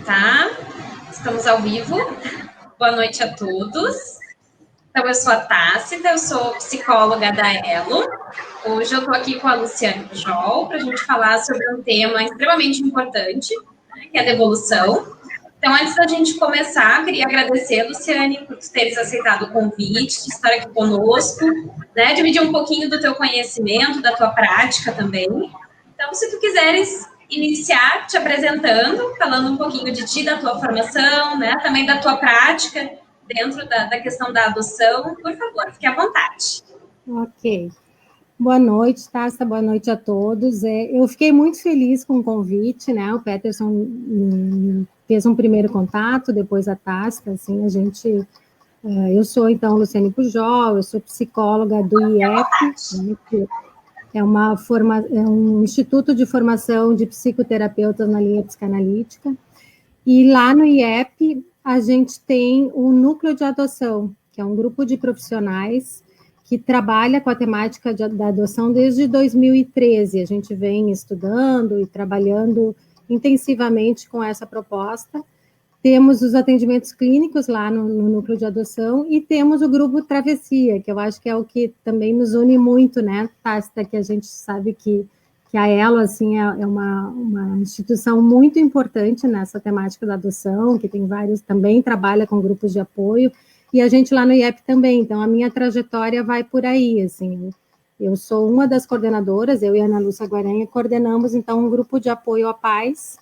Tá? Estamos ao vivo. Boa noite a todos. Então, eu sou a Tácita, eu sou psicóloga da Elo. Hoje eu estou aqui com a Luciane Pujol para a gente falar sobre um tema extremamente importante, que é a devolução. Então, antes da gente começar, queria agradecer, Luciane, por teres aceitado o convite, de estar aqui conosco, né? Dividir um pouquinho do teu conhecimento, da tua prática também. Então, se tu quiseres iniciar te apresentando, falando um pouquinho de ti, da tua formação, né? Também da tua prática dentro da questão da adoção, por favor, fique à vontade. Ok. Boa noite, Tássia, boa noite a todos. Eu fiquei muito feliz com o convite, né? O Peterson fez um primeiro contato, depois a Tássia, assim, a gente... Eu sou, então, Luciane Pujol, eu sou psicóloga do IEP, né, que é um instituto de formação de psicoterapeutas na linha psicanalítica, e lá no IEP a gente tem o Núcleo de Adoção, que é um grupo de profissionais que trabalha com a temática da adoção desde 2013. A gente vem estudando e trabalhando intensivamente com essa proposta. Temos os atendimentos clínicos lá no núcleo de adoção e temos o grupo Travessia, que eu acho que é o que também nos une muito, né, Tácita, que a gente sabe que a Elo, assim, é uma instituição muito importante nessa temática da adoção, que tem vários, também trabalha com grupos de apoio, e a gente lá no IEP também, então a minha trajetória vai por aí, assim, eu sou uma das coordenadoras, eu e a Ana Lúcia Guaranha coordenamos, então, um grupo de apoio a pais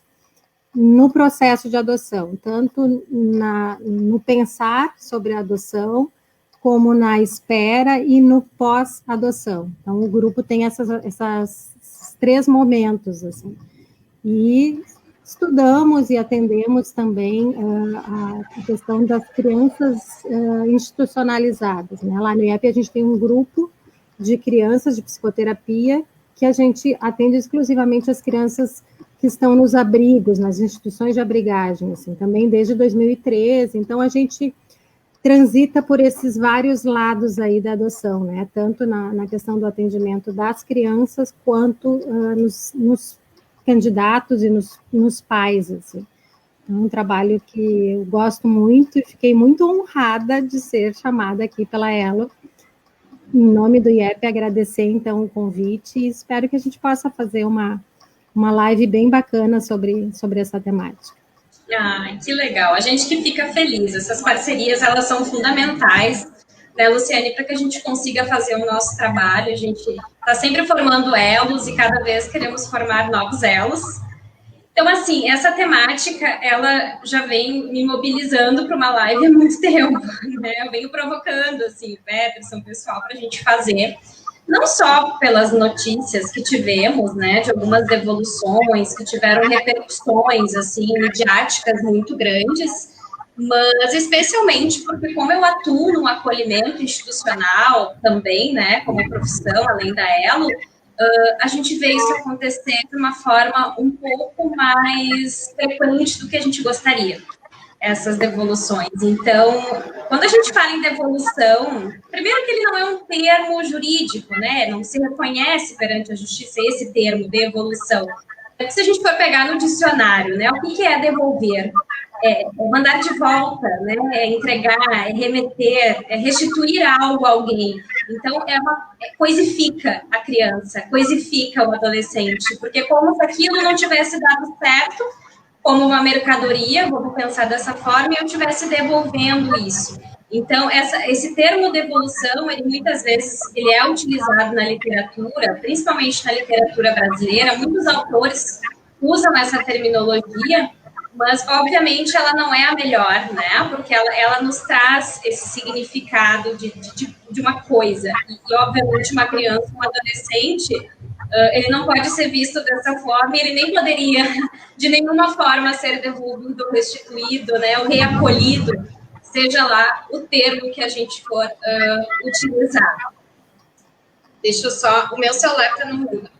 no processo de adoção, tanto no pensar sobre a adoção, como na espera e no pós-adoção. Então, o grupo tem esses 3 momentos, assim. E estudamos e atendemos também a questão das crianças institucionalizadas, né? Lá no IEP a gente tem um grupo de crianças de psicoterapia que a gente atende exclusivamente as crianças que estão nos abrigos, nas instituições de abrigagem, assim, também desde 2013. Então, a gente transita por esses vários lados aí da adoção, né? Tanto na questão do atendimento das crianças, quanto nos candidatos e nos pais, assim. Então, é um trabalho que eu gosto muito e fiquei muito honrada de ser chamada aqui pela Elo. Em nome do IEP, agradecer, então, o convite e espero que a gente possa fazer uma live bem bacana sobre essa temática. Ah, que legal. A gente que fica feliz. Essas parcerias, elas são fundamentais, né, Luciane, para que a gente consiga fazer o nosso trabalho. A gente está sempre formando elos e cada vez queremos formar novos elos. Então, assim, essa temática, ela já vem me mobilizando para uma live há muito tempo, né? Eu venho provocando, assim, o Peterson, o pessoal, para a gente fazer, não só pelas notícias que tivemos, né, de algumas devoluções que tiveram repercussões, assim, midiáticas muito grandes, mas especialmente porque como eu atuo no acolhimento institucional também, né, como profissão, além da Elo, a gente vê isso acontecer de uma forma um pouco mais frequente do que a gente gostaria, essas devoluções. Então, quando a gente fala em devolução, primeiro que ele não é um termo jurídico, né? Não se reconhece perante a justiça esse termo, devolução. Se a gente for pegar no dicionário, né? O que é devolver? É mandar de volta, né? É entregar, é remeter, é restituir algo a alguém. Então, coisifica a criança, coisifica o adolescente, porque como se aquilo não tivesse dado certo, como uma mercadoria, vamos pensar dessa forma, e eu estivesse devolvendo isso. Então, esse termo devolução, ele muitas vezes ele é utilizado na literatura, principalmente na literatura brasileira, muitos autores usam essa terminologia, mas, obviamente, ela não é a melhor, né? Porque ela nos traz esse significado de uma coisa. E, obviamente, uma criança, um adolescente, ele não pode ser visto dessa forma e ele nem poderia, de nenhuma forma, ser devolvido, restituído, né? Ou reacolhido, seja lá o termo que a gente for utilizar. Deixa eu só... O meu celular está no mudo.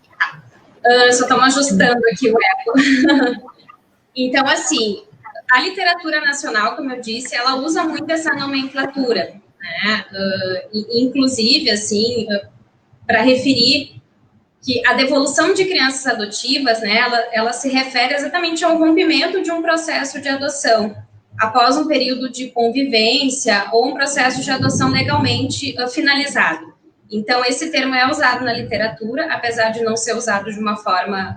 Só estamos ajustando aqui o eco. Então, assim, a literatura nacional, como eu disse, ela usa muito essa nomenclatura, né? Inclusive, assim, para referir que a devolução de crianças adotivas, né, ela se refere exatamente ao rompimento de um processo de adoção, após um período de convivência ou um processo de adoção legalmente finalizado. Então, esse termo é usado na literatura, apesar de não ser usado de uma forma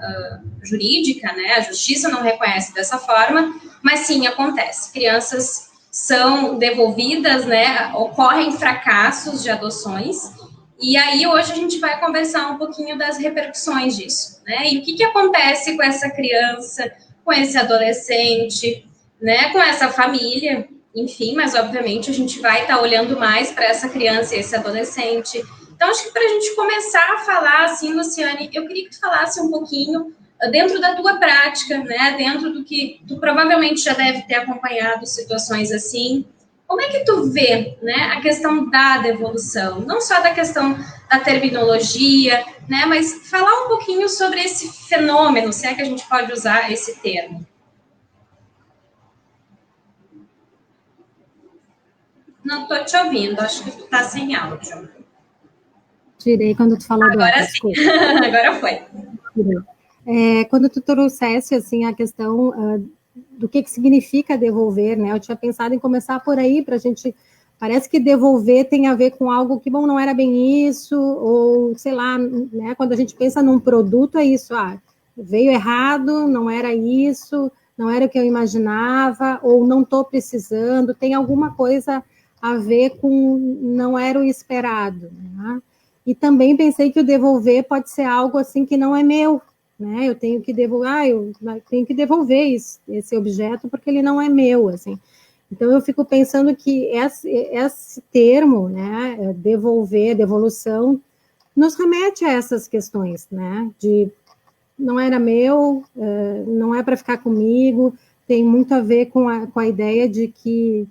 jurídica, né, a justiça não reconhece dessa forma, mas sim, acontece. Crianças são devolvidas, né, ocorrem fracassos de adoções, e aí hoje a gente vai conversar um pouquinho das repercussões disso, né, e o que acontece com essa criança, com esse adolescente, né, com essa família, enfim, mas obviamente a gente vai estar olhando mais para essa criança e esse adolescente. Então, acho que para a gente começar a falar, assim, Luciane, eu queria que tu falasse um pouquinho dentro da tua prática, né, dentro do que tu provavelmente já deve ter acompanhado situações assim. Como é que tu vê, né, a questão da devolução? Não só da questão da terminologia, né, mas falar um pouquinho sobre esse fenômeno, se é que a gente pode usar esse termo. Não estou te ouvindo, acho que tu está sem áudio. Tirei quando tu falou agora do sim. Agora foi. Quando tu trouxesse, assim, a questão do que significa devolver, né? Eu tinha pensado em começar por aí, para a gente... Parece que devolver tem a ver com algo que, bom, não era bem isso, ou, sei lá, né? Quando a gente pensa num produto, é isso, veio errado, não era isso, não era o que eu imaginava, ou não estou precisando, tem alguma coisa a ver com não era o esperado, né? E também pensei que o devolver pode ser algo assim que não é meu, né? Eu tenho que devolver, eu tenho que devolver esse objeto porque ele não é meu, assim. Então eu fico pensando que esse termo, né, devolver, devolução, nos remete a essas questões, né? De não era meu, não é para ficar comigo, tem muito a ver com a ideia de que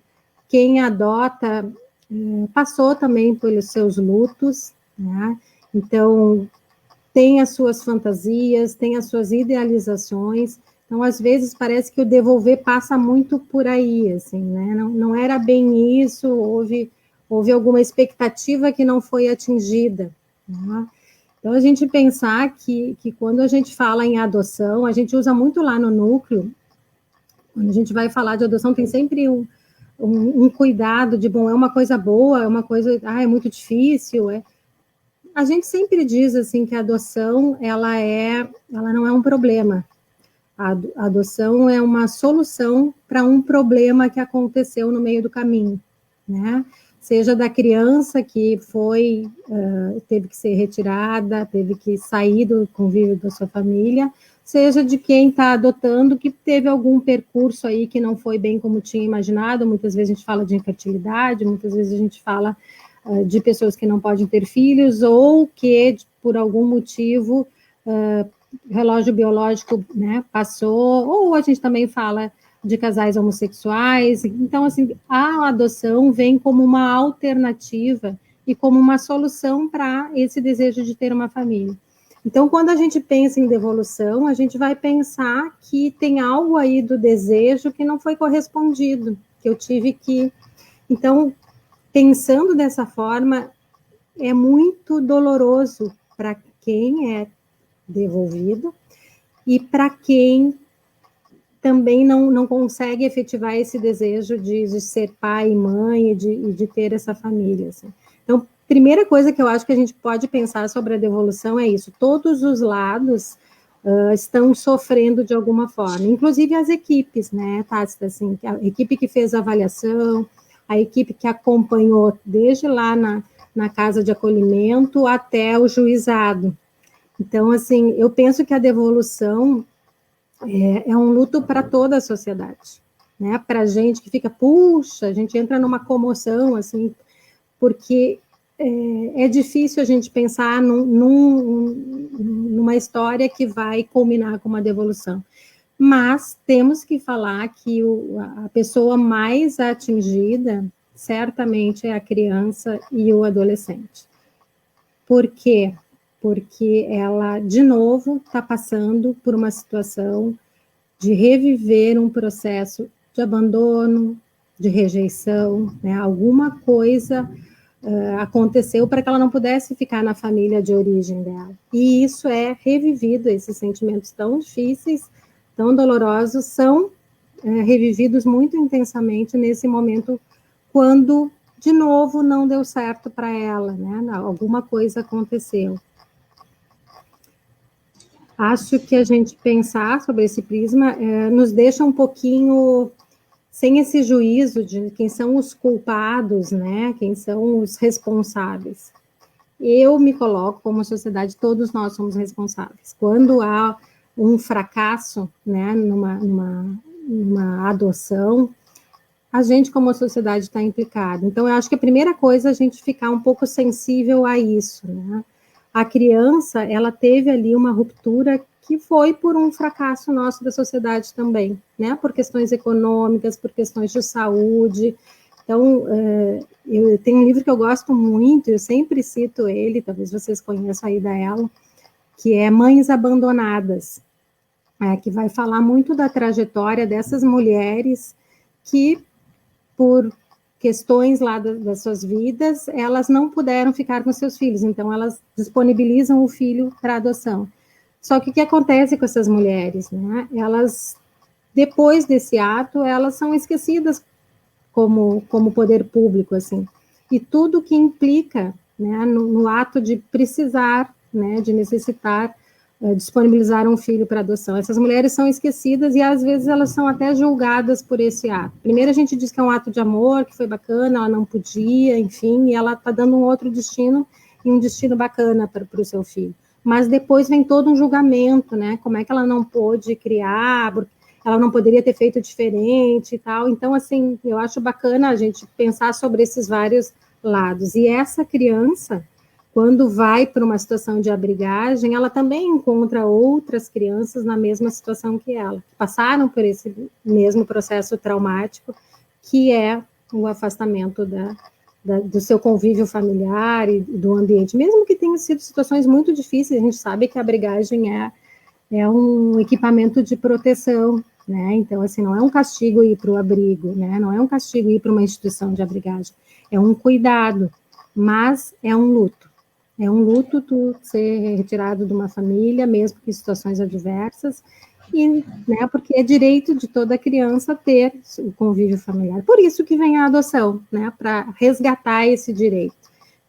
quem adota passou também pelos seus lutos, né? Então, tem as suas fantasias, tem as suas idealizações. Então, às vezes, parece que o devolver passa muito por aí, assim, né? Não era bem isso, houve alguma expectativa que não foi atingida, né? Então, a gente pensar que quando a gente fala em adoção, a gente usa muito lá no núcleo, quando a gente vai falar de adoção, tem sempre um cuidado de, bom, é uma coisa boa, é uma coisa, é muito difícil, A gente sempre diz, assim, que a adoção, ela não é um problema. A adoção é uma solução para um problema que aconteceu no meio do caminho, né? Seja da criança que teve que ser retirada, teve que sair do convívio da sua família, seja de quem está adotando, que teve algum percurso aí que não foi bem como tinha imaginado. Muitas vezes a gente fala de infertilidade, muitas vezes a gente fala de pessoas que não podem ter filhos, ou que, por algum motivo, relógio biológico, né, passou, ou a gente também fala de casais homossexuais. Então, assim, a adoção vem como uma alternativa e como uma solução para esse desejo de ter uma família. Então, quando a gente pensa em devolução, a gente vai pensar que tem algo aí do desejo que não foi correspondido, que eu tive que... Então, pensando dessa forma, é muito doloroso para quem é devolvido e para quem também não consegue efetivar esse desejo de ser pai e mãe e de ter essa família, assim. Então, primeira coisa que eu acho que a gente pode pensar sobre a devolução é isso: todos os lados estão sofrendo de alguma forma, inclusive as equipes, né, Tácita, assim, a equipe que fez a avaliação, a equipe que acompanhou desde lá na casa de acolhimento até o juizado. Então, assim, eu penso que a devolução é um luto para toda a sociedade, né? Para a gente que fica, puxa, a gente entra numa comoção, assim, porque é difícil a gente pensar numa história que vai culminar com uma devolução. Mas temos que falar que a pessoa mais atingida, certamente, é a criança e o adolescente. Por quê? Porque ela, de novo, está passando por uma situação de reviver um processo de abandono, de rejeição, né? Alguma coisa aconteceu para que ela não pudesse ficar na família de origem dela. E isso é revivido, esses sentimentos tão difíceis, tão dolorosos, são revividos muito intensamente nesse momento, quando, de novo, não deu certo para ela, né? Alguma coisa aconteceu. Acho que a gente pensar sobre esse prisma nos deixa um pouquinho sem esse juízo de quem são os culpados, né? Quem são os responsáveis. Eu me coloco como sociedade, todos nós somos responsáveis. Quando há um fracasso, né, numa adoção, a gente como sociedade está implicado. Então, eu acho que a primeira coisa é a gente ficar um pouco sensível a isso, né? A criança, ela teve ali uma ruptura que foi por um fracasso nosso da sociedade também, né? Por questões econômicas, por questões de saúde. Então, eu tenho um livro que eu gosto muito, eu sempre cito ele, talvez vocês conheçam aí da ela, que é Mães Abandonadas, que vai falar muito da trajetória dessas mulheres que, por questões lá das suas vidas, elas não puderam ficar com seus filhos, então elas disponibilizam o filho para adoção. Só que o que acontece com essas mulheres, né? Elas, depois desse ato, elas são esquecidas como poder público, assim. E tudo que implica, né, no ato de precisar, né, de necessitar disponibilizar um filho para adoção. Essas mulheres são esquecidas e, às vezes, elas são até julgadas por esse ato. Primeiro, a gente diz que é um ato de amor, que foi bacana, ela não podia, enfim, e ela está dando um outro destino, e um destino bacana para o seu filho. Mas depois vem todo um julgamento, né? Como é que ela não pôde criar, ela não poderia ter feito diferente e tal. Então, assim, eu acho bacana a gente pensar sobre esses vários lados. E essa criança, quando vai para uma situação de abrigagem, ela também encontra outras crianças na mesma situação que ela, que passaram por esse mesmo processo traumático, que é o afastamento do seu convívio familiar e do ambiente. Mesmo que tenham sido situações muito difíceis, a gente sabe que a abrigagem é um equipamento de proteção, né? Então, assim, não é um castigo ir para o abrigo, né? Não é um castigo ir para uma instituição de abrigagem, é um cuidado, mas é um luto. É um luto tu ser retirado de uma família, mesmo que em situações adversas, e, né, porque é direito de toda criança ter o convívio familiar. Por isso que vem a adoção, né, para resgatar esse direito.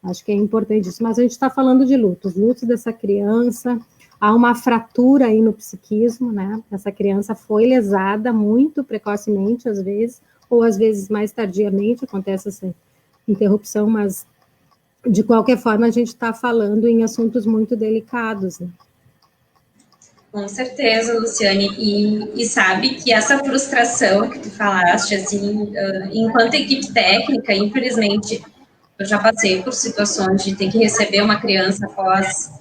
Acho que é importante isso, mas a gente está falando de lutos, lutos dessa criança, há uma fratura aí no psiquismo, né, essa criança foi lesada muito precocemente, às vezes, ou às vezes mais tardiamente, acontece essa interrupção, mas de qualquer forma, a gente está falando em assuntos muito delicados, né? Com certeza, Luciane, e sabe que essa frustração que tu falaste, assim, enquanto equipe técnica, infelizmente, eu já passei por situações de ter que receber uma criança após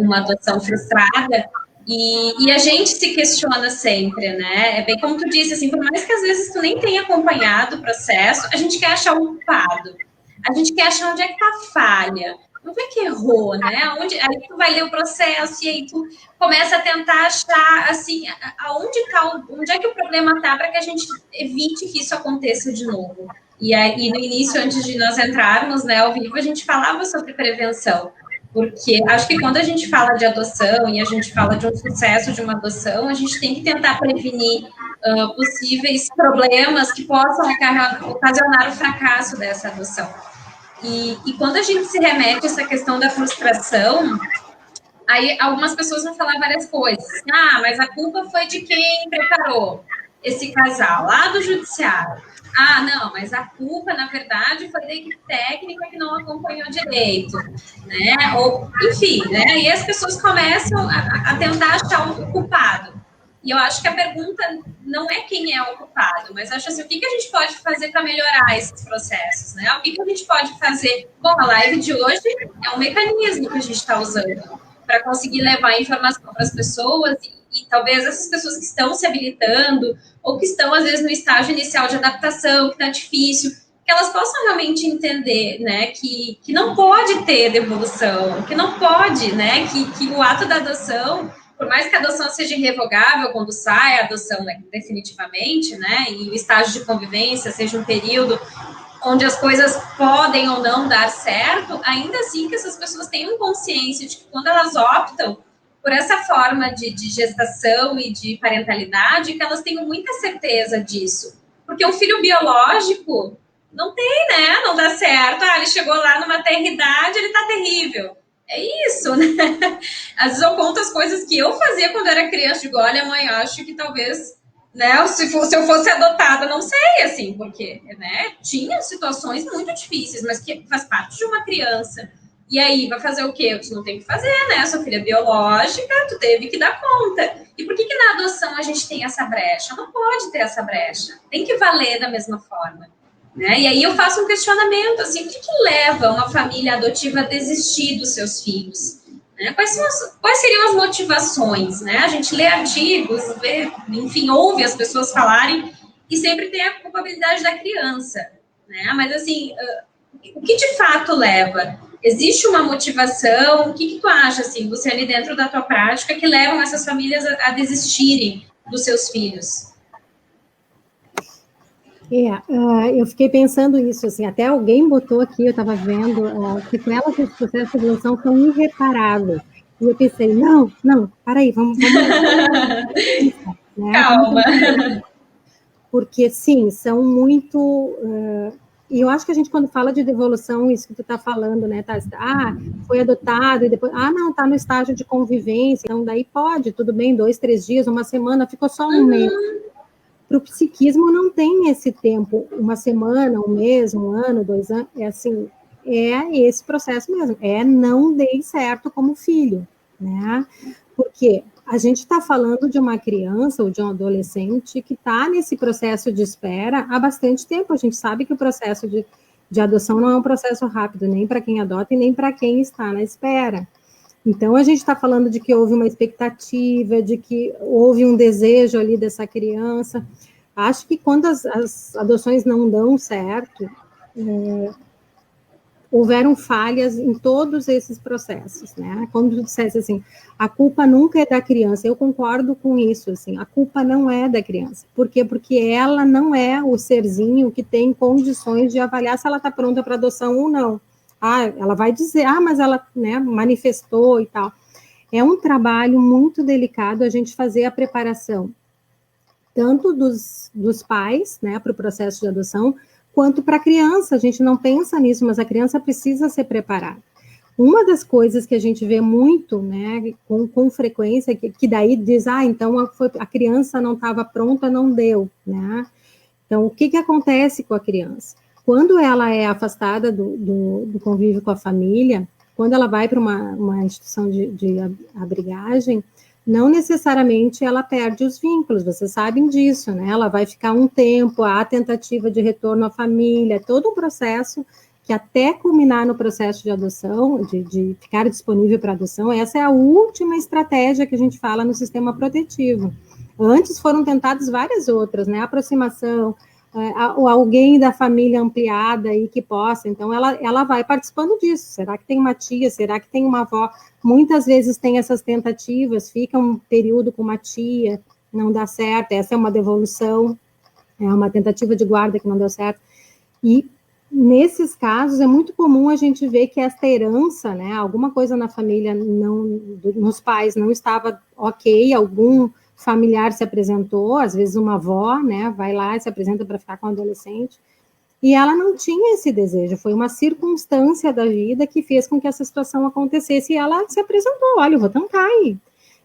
uma adoção frustrada, e a gente se questiona sempre, né? É bem como tu disse, assim, por mais que às vezes tu nem tenha acompanhado o processo, a gente quer achar um culpado. A gente quer achar onde é que está a falha, onde é que errou, né? Aí tu vai ler o processo e aí tu começa a tentar achar, assim, onde é que o problema está para que a gente evite que isso aconteça de novo. E aí, no início, antes de nós entrarmos, né, ao vivo, a gente falava sobre prevenção, porque acho que quando a gente fala de adoção e a gente fala de um sucesso de uma adoção, a gente tem que tentar prevenir possíveis problemas que possam ocasionar o fracasso dessa adoção. E quando a gente se remete a essa questão da frustração, aí algumas pessoas vão falar várias coisas. Ah, mas a culpa foi de quem preparou esse casal, lá do judiciário. Ah, não, mas a culpa, na verdade, foi da equipe técnica que não acompanhou direito, né? Ou, enfim, né? E as pessoas começam a tentar achar o culpado. E eu acho que a pergunta não é quem é o culpado, mas acho assim, o que a gente pode fazer para melhorar esses processos, né? O que a gente pode fazer? Bom, a live de hoje é um mecanismo que a gente está usando para conseguir levar informação para as pessoas e talvez essas pessoas que estão se habilitando ou que estão, às vezes, no estágio inicial de adaptação, que está difícil, que elas possam realmente entender, né, que não pode ter devolução, que não pode, né, que o ato da adoção, por mais que a adoção seja irrevogável quando sai a adoção definitivamente, né, e o estágio de convivência seja um período onde as coisas podem ou não dar certo, ainda assim que essas pessoas tenham consciência de que quando elas optam por essa forma de gestação e de parentalidade, que elas tenham muita certeza disso. Porque o filho biológico não tem, né? Não dá certo. Ah, ele chegou lá numa tenridade, ele tá terrível. É isso, né? Às vezes eu conto as coisas que eu fazia quando eu era criança. Digo, olha, mãe, acho que talvez, né? Se eu fosse adotada, não sei, assim, porque, né? Tinha situações muito difíceis, mas que faz parte de uma criança. E aí, vai fazer o quê? Tu não tem que fazer, né? Sua filha é biológica, tu teve que dar conta. E por que na adoção a gente tem essa brecha? Não pode ter essa brecha. Tem que valer da mesma forma. Né? E aí eu faço um questionamento, assim, o que leva uma família adotiva a desistir dos seus filhos? Né? Quais seriam as motivações? Né? A gente lê artigos, vê, enfim, ouve as pessoas falarem e sempre tem a culpabilidade da criança. Né? Mas, assim, o que de fato leva? Existe uma motivação? O que tu acha, assim, Luciane, dentro da tua prática, que levam essas famílias a desistirem dos seus filhos? Eu fiquei pensando isso, assim, até alguém botou aqui, eu estava vendo, que com elas os processos de evolução são irreparáveis. E eu pensei, não, para aí, vamos né? Calma. Porque, sim, são muito... e eu acho que a gente, quando fala de devolução, isso que tu está falando, né, tá, foi adotado, e depois, não, está no estágio de convivência, então daí pode, tudo bem, 2, 3 dias, uma semana, ficou só um mês. Para o psiquismo não tem esse tempo, uma semana, um mês, um ano, 2 anos, é assim, é esse processo mesmo, não dei certo como filho, né? Porque a gente está falando de uma criança ou de um adolescente que está nesse processo de espera há bastante tempo. A gente sabe que o processo de adoção não é um processo rápido, nem para quem adota e nem para quem está na espera. Então, a gente está falando de que houve uma expectativa, de que houve um desejo ali dessa criança. Acho que quando as adoções não dão certo, houveram falhas em todos esses processos, né? Quando tu dissesse assim, a culpa nunca é da criança, eu concordo com isso, assim, a culpa não é da criança. Por quê? Porque ela não é o serzinho que tem condições de avaliar se ela está pronta para adoção ou não. Ela vai dizer, mas ela, né, manifestou e tal. É um trabalho muito delicado a gente fazer a preparação, tanto dos pais, né, para o processo de adoção, quanto para a criança. A gente não pensa nisso, mas a criança precisa ser preparada. Uma das coisas que a gente vê muito, né, com frequência, que daí diz, então a criança não estava pronta, não deu, né? Então, o que acontece com a criança? Quando ela é afastada do convívio com a família, quando ela vai para uma instituição de abrigagem, não necessariamente ela perde os vínculos, vocês sabem disso, né? Ela vai ficar um tempo, há tentativa de retorno à família, todo um processo que até culminar no processo de adoção, de ficar disponível para adoção, essa é a última estratégia que a gente fala no sistema protetivo. Antes foram tentadas várias outras, né? Aproximação, alguém da família ampliada aí que possa, então ela vai participando disso. Será que tem uma tia? Será que tem uma avó? Muitas vezes tem essas tentativas, fica um período com uma tia, não dá certo, essa é uma devolução, é uma tentativa de guarda que não deu certo. E nesses casos é muito comum a gente ver que esta herança, né, alguma coisa na família, nos pais não estava ok, algum familiar se apresentou, às vezes uma avó, né, vai lá e se apresenta para ficar com o adolescente, e ela não tinha esse desejo, foi uma circunstância da vida que fez com que essa situação acontecesse, e ela se apresentou, olha, eu vou tentar aí.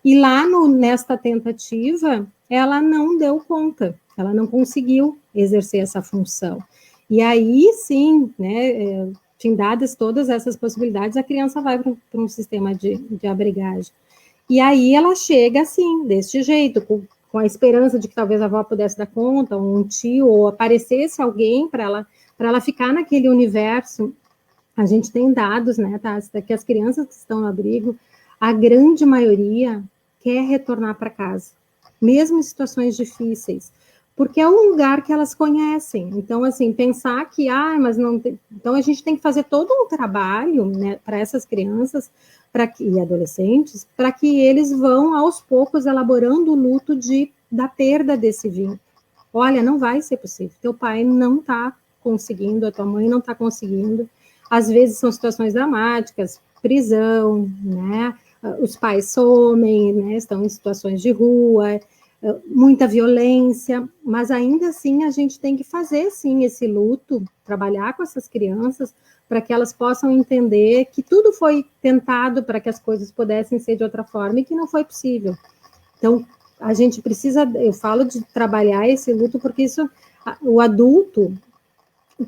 E lá nesta tentativa, ela não deu conta, ela não conseguiu exercer essa função. E aí, sim, né, dadas todas essas possibilidades, a criança vai para um sistema de abrigagem. E aí ela chega assim, deste jeito, com a esperança de que talvez a avó pudesse dar conta, ou um tio, ou aparecesse alguém para ela ficar naquele universo. A gente tem dados, né, tá, que as crianças que estão no abrigo, a grande maioria quer retornar para casa, mesmo em situações difíceis, porque é um lugar que elas conhecem. Então, assim, pensar que, mas não tem... Então, a gente tem que fazer todo um trabalho, né, para essas crianças e adolescentes, para que eles vão, aos poucos, elaborando o luto da perda desse vínculo. Olha, não vai ser possível, teu pai não está conseguindo, a tua mãe não está conseguindo. Às vezes são situações dramáticas, prisão, né? Os pais somem, né? Estão em situações de rua, muita violência, mas ainda assim a gente tem que fazer, sim, esse luto, trabalhar com essas crianças, para que elas possam entender que tudo foi tentado para que as coisas pudessem ser de outra forma e que não foi possível. Então, a gente precisa, eu falo de trabalhar esse luto, porque isso, o adulto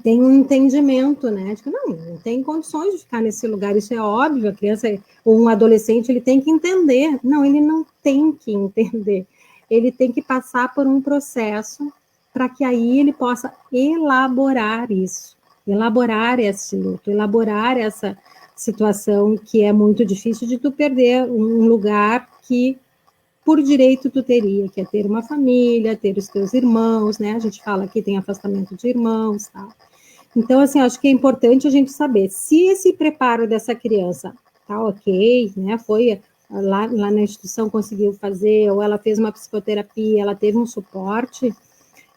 tem um entendimento, né? Tipo, não tem condições de ficar nesse lugar, isso é óbvio, a criança ou um adolescente, ele tem que entender. Não, ele não tem que entender. Ele tem que passar por um processo para que aí ele possa elaborar isso, elaborar esse luto, elaborar essa situação que é muito difícil de tu perder um lugar que por direito tu teria, que é ter uma família, ter os teus irmãos, né? A gente fala que tem afastamento de irmãos, tá? Então, assim, acho que é importante a gente saber se esse preparo dessa criança tá ok, né? Foi lá na instituição, conseguiu fazer, ou ela fez uma psicoterapia, ela teve um suporte,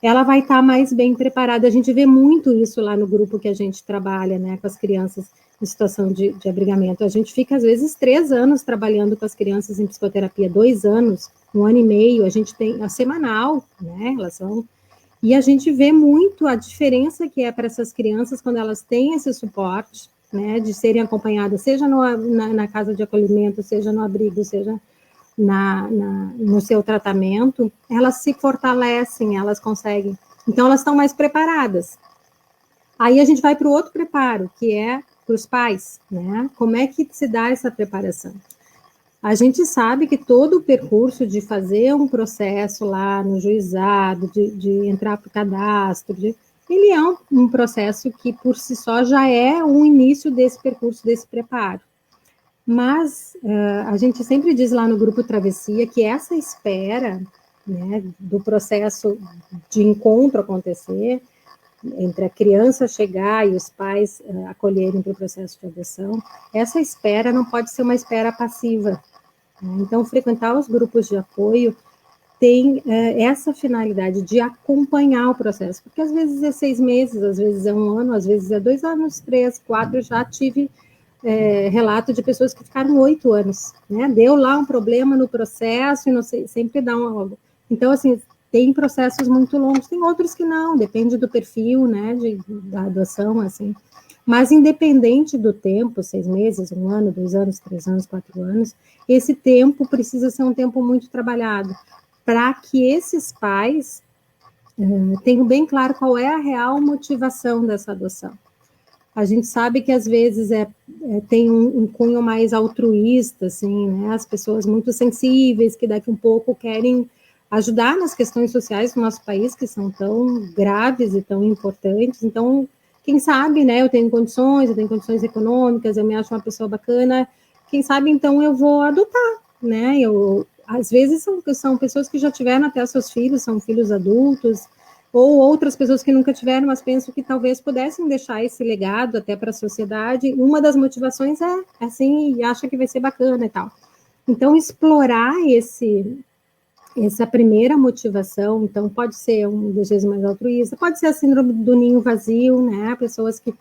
ela vai estar mais bem preparada. A gente vê muito isso lá no grupo que a gente trabalha, né, com as crianças em situação de abrigamento. A gente fica, às vezes, 3 anos trabalhando com as crianças em psicoterapia, 2 anos, 1 ano e meio, a gente tem a semanal, né, elas são... E a gente vê muito a diferença que é para essas crianças quando elas têm esse suporte, né, de serem acompanhadas, seja na casa de acolhimento, seja no abrigo, seja no seu tratamento, elas se fortalecem, elas conseguem. Então, elas estão mais preparadas. Aí a gente vai para o outro preparo, que é para os pais, né? Como é que se dá essa preparação? A gente sabe que todo o percurso de fazer um processo lá no juizado, de entrar para o cadastro, ele é um processo que, por si só, já é um início desse percurso, desse preparo. Mas a gente sempre diz lá no Grupo Travessia que essa espera, né, do processo de encontro acontecer, entre a criança chegar e os pais acolherem para o processo de adoção, essa espera não pode ser uma espera passiva. Né? Então, frequentar os grupos de apoio tem essa finalidade de acompanhar o processo, porque às vezes é 6 meses, às vezes é 1 ano, às vezes é 2 anos, 3, 4, eu já tive relato de pessoas que ficaram 8 anos, né? Deu lá um problema no processo e não sei, sempre dá algo. Então, assim, tem processos muito longos, tem outros que não, depende do perfil, né, da adoção, assim. Mas independente do tempo, 6 meses, 1 ano, 2 anos, 3 anos, 4 anos, esse tempo precisa ser um tempo muito trabalhado, para que esses pais tenham bem claro qual é a real motivação dessa adoção. A gente sabe que às vezes tem um cunho mais altruísta, assim, né? As pessoas muito sensíveis que daqui um pouco querem ajudar nas questões sociais do nosso país, que são tão graves e tão importantes. Então, quem sabe, né? Eu tenho condições econômicas, eu me acho uma pessoa bacana. Quem sabe, então, eu vou adotar, né? Às vezes são pessoas que já tiveram até seus filhos, são filhos adultos, ou outras pessoas que nunca tiveram, mas pensam que talvez pudessem deixar esse legado até para a sociedade. Uma das motivações é assim, e acha que vai ser bacana e tal. Então, explorar essa primeira motivação, então pode ser um desejo mais altruísta, pode ser a síndrome do ninho vazio, né? Pessoas que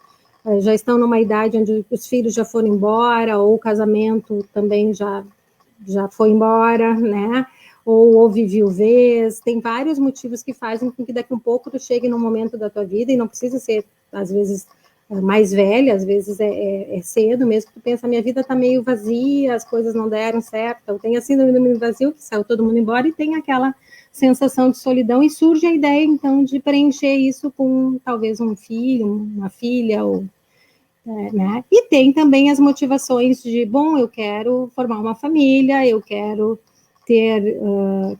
já estão numa idade onde os filhos já foram embora, ou o casamento também já foi embora, né? Ou houve viuvez, tem vários motivos que fazem com que daqui um pouco tu chegue num momento da tua vida, e não precisa ser, às vezes, mais velha, às vezes é cedo mesmo, que tu pensa, minha vida tá meio vazia, as coisas não deram certo, então tem a síndrome do ninho vazio, que saiu todo mundo embora, e tem aquela sensação de solidão, e surge a ideia, então, de preencher isso com, talvez, um filho, uma filha, ou... né? E tem também as motivações de, bom, eu quero formar uma família, eu quero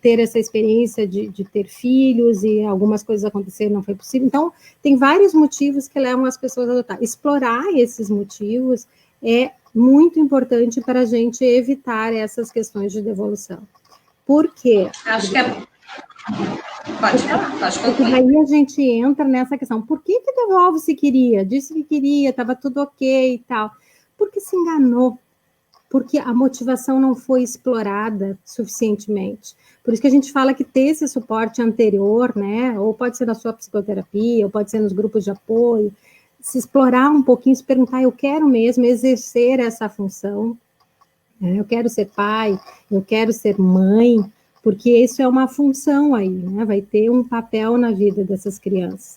ter essa experiência de ter filhos, e algumas coisas aconteceram, não foi possível. Então, tem vários motivos que levam as pessoas a adotar. Explorar esses motivos é muito importante para a gente evitar essas questões de devolução. Por quê? Acho que é... Pode falar, porque aí a gente entra nessa questão, por que devolve se queria? Disse que queria, estava tudo ok e tal. Porque se enganou. porque a motivação não foi explorada suficientemente. Por isso que a gente fala que ter esse suporte anterior, né, ou pode ser na sua psicoterapia, ou pode ser nos grupos de apoio, se explorar um pouquinho, se perguntar, eu quero mesmo exercer essa função, né, eu quero ser pai, eu quero ser mãe, porque isso é uma função aí, né, vai ter um papel na vida dessas crianças.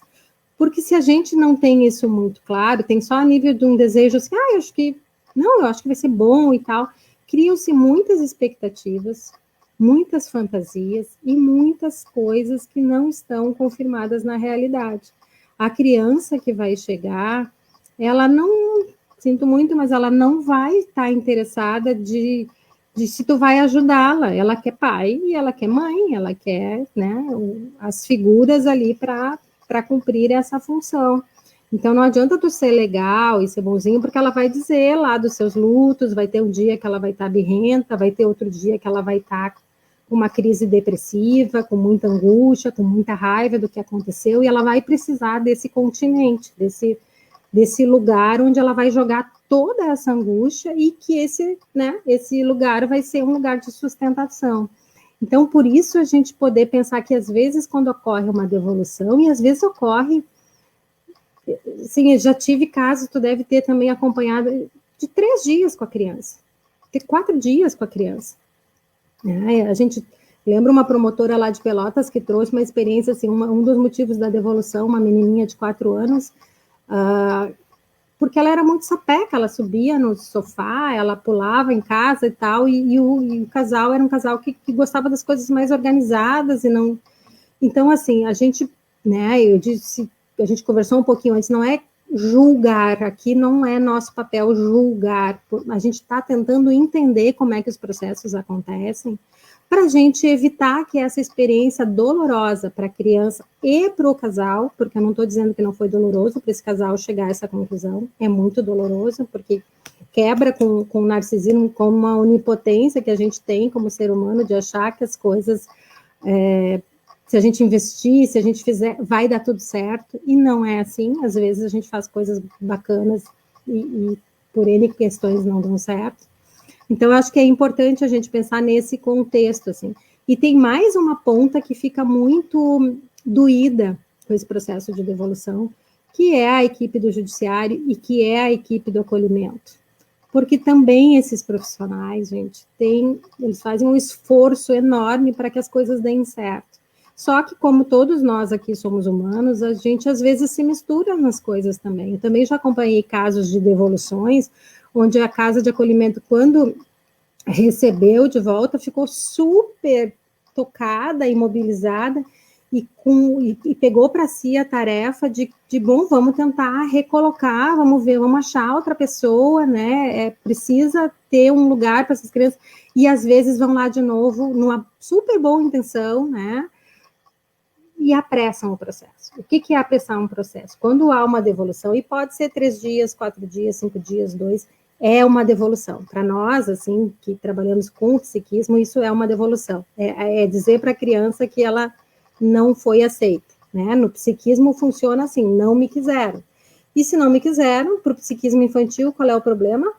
Porque se a gente não tem isso muito claro, tem só a nível de um desejo assim, eu acho que, não, eu acho que vai ser bom e tal, criam-se muitas expectativas, muitas fantasias e muitas coisas que não estão confirmadas na realidade. A criança que vai chegar, ela não, sinto muito, mas ela não vai estar interessada de se tu vai ajudá-la. Ela quer pai e ela quer mãe, ela quer, né, as figuras ali para cumprir essa função. Então, não adianta tu ser legal e ser bonzinho, porque ela vai dizer lá dos seus lutos, vai ter um dia que ela vai estar birrenta, vai ter outro dia que ela vai estar com uma crise depressiva, com muita angústia, com muita raiva do que aconteceu, e ela vai precisar desse continente, desse lugar onde ela vai jogar toda essa angústia e que esse lugar vai ser um lugar de sustentação. Então, por isso a gente poder pensar que às vezes quando ocorre uma devolução, e às vezes ocorre, sim, eu já tive casos, tu deve ter também acompanhado, de 3 dias com a criança, de 4 dias com a criança. A gente lembra uma promotora lá de Pelotas que trouxe uma experiência, assim, um dos motivos da devolução, uma menininha de 4 anos, porque ela era muito sapeca, ela subia no sofá, ela pulava em casa e tal, e o casal era um casal que gostava das coisas mais organizadas, e não... Então, assim, a gente, né, a gente conversou um pouquinho antes, não é julgar, aqui não é nosso papel julgar, a gente está tentando entender como é que os processos acontecem, para a gente evitar que essa experiência dolorosa para a criança e para o casal, porque eu não estou dizendo que não foi doloroso para esse casal chegar a essa conclusão, é muito doloroso, porque quebra com o narcisismo, com uma onipotência que a gente tem como ser humano, de achar que as coisas, se a gente investir, se a gente fizer, vai dar tudo certo, e não é assim, às vezes a gente faz coisas bacanas e por N questões não dão certo. Então, eu acho que é importante a gente pensar nesse contexto, assim. E tem mais uma ponta que fica muito doída com esse processo de devolução, que é a equipe do judiciário e que é a equipe do acolhimento. Porque também esses profissionais, gente, eles fazem um esforço enorme para que as coisas deem certo. Só que, como todos nós aqui somos humanos, a gente às vezes se mistura nas coisas também. Eu também já acompanhei casos de devoluções, onde a casa de acolhimento, quando recebeu de volta, ficou super tocada, imobilizada, e pegou para si a tarefa de bom, vamos tentar recolocar, vamos ver, vamos achar outra pessoa, né, precisa ter um lugar para essas crianças, e às vezes vão lá de novo, numa super boa intenção, né, e apressam o processo. O que é apressar um processo? Quando há uma devolução, e pode ser 3 dias, 4 dias, 5 dias, 2, é uma devolução. Para nós, assim, que trabalhamos com psiquismo, isso é uma devolução. É dizer para a criança que ela não foi aceita, né? No psiquismo funciona assim, não me quiseram. E se não me quiseram, para o psiquismo infantil, qual é o problema?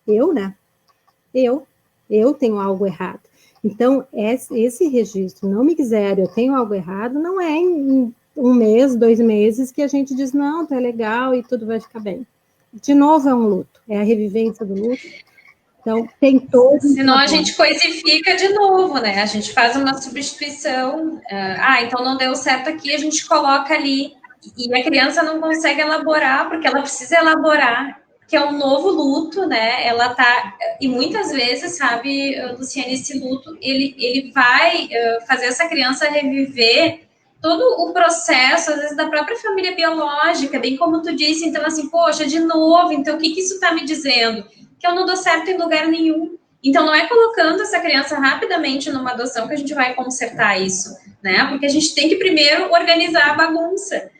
Eu, né? Eu tenho algo errado. Então, esse registro, não me quiseram, eu tenho algo errado, não é em 1 mês, 2 meses que a gente diz, não, tá legal e tudo vai ficar bem. De novo é um luto, é a revivência do luto. Então, tem todo um Senão a gente coisifica de novo, né? A gente faz uma substituição. Então não deu certo aqui, a gente coloca ali. E a criança não consegue elaborar, porque ela precisa elaborar, que é um novo luto, né? Ela tá... E muitas vezes, sabe, Luciane, esse luto, ele vai fazer essa criança reviver todo o processo, às vezes, da própria família biológica, bem como tu disse. Então, assim, poxa, de novo, então o que isso está me dizendo? Que eu não dou certo em lugar nenhum. Então, não é colocando essa criança rapidamente numa adoção que a gente vai consertar isso, né? Porque a gente tem que primeiro organizar a bagunça.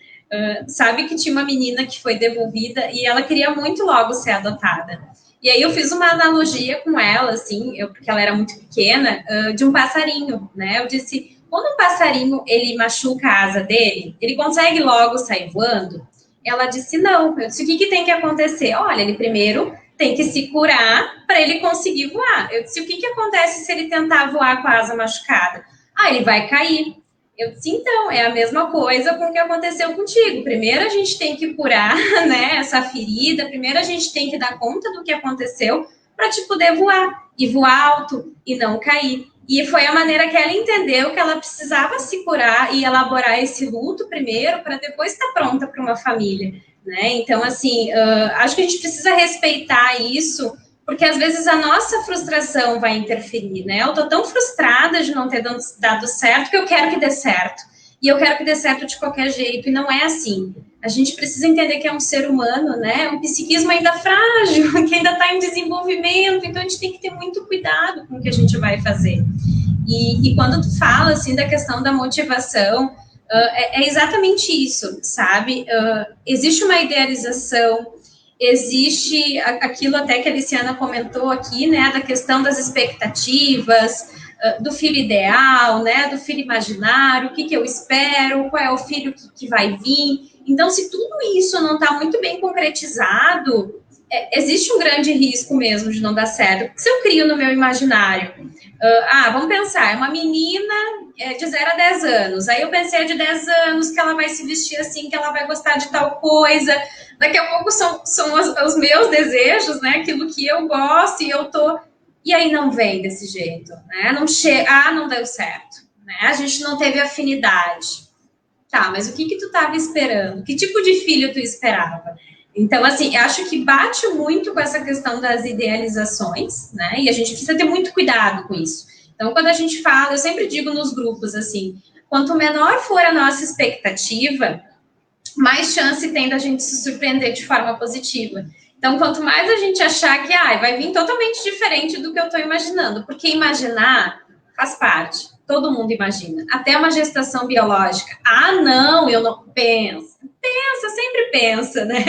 Sabe que tinha uma menina que foi devolvida e ela queria muito logo ser adotada. E aí eu fiz uma analogia com ela, assim, porque ela era muito pequena, de um passarinho, né? Eu disse, quando um passarinho, ele machuca a asa dele, ele consegue logo sair voando? Ela disse, não. Eu disse, o que tem que acontecer? Olha, ele primeiro tem que se curar para ele conseguir voar. Eu disse, o que acontece se ele tentar voar com a asa machucada? Ah, ele vai cair. Eu disse, então, é a mesma coisa com o que aconteceu contigo. Primeiro a gente tem que curar, né, essa ferida, primeiro a gente tem que dar conta do que aconteceu para te poder voar, e voar alto, e não cair. E foi a maneira que ela entendeu que ela precisava se curar e elaborar esse luto primeiro, para depois estar pronta para uma família, né? Então, assim, acho que a gente precisa respeitar isso, porque às vezes a nossa frustração vai interferir, né? Eu tô tão frustrada de não ter dado certo que eu quero que dê certo. E eu quero que dê certo de qualquer jeito, e não é assim. A gente precisa entender que é um ser humano, né? Um psiquismo ainda frágil, que ainda está em desenvolvimento, então a gente tem que ter muito cuidado com o que a gente vai fazer. E quando tu fala, assim, da questão da motivação, é exatamente isso, sabe? Existe uma idealização, existe aquilo até que a Aliciana comentou aqui, né, da questão das expectativas, do filho ideal, né, do filho imaginário, o que eu espero, qual é o filho que vai vir. Então, se tudo isso não está muito bem concretizado, existe um grande risco mesmo de não dar certo. Porque se eu crio no meu imaginário, vamos pensar, é uma menina de 0 a 10 anos, aí eu pensei de 10 anos que ela vai se vestir assim, que ela vai gostar de tal coisa, daqui a pouco são os meus desejos, né, aquilo que eu gosto, e eu tô... E aí não vem desse jeito, né, não deu certo, né, a gente não teve afinidade. Tá, mas o que tu estava esperando? Que tipo de filho tu esperava? Então, assim, eu acho que bate muito com essa questão das idealizações, né? E a gente precisa ter muito cuidado com isso. Então, quando a gente fala, eu sempre digo nos grupos, assim, quanto menor for a nossa expectativa, mais chance tem da gente se surpreender de forma positiva. Então, quanto mais a gente achar que vai vir totalmente diferente do que eu estou imaginando, porque imaginar faz parte. Todo mundo imagina. Até uma gestação biológica. Não, eu não penso. Pensa, sempre pensa, né?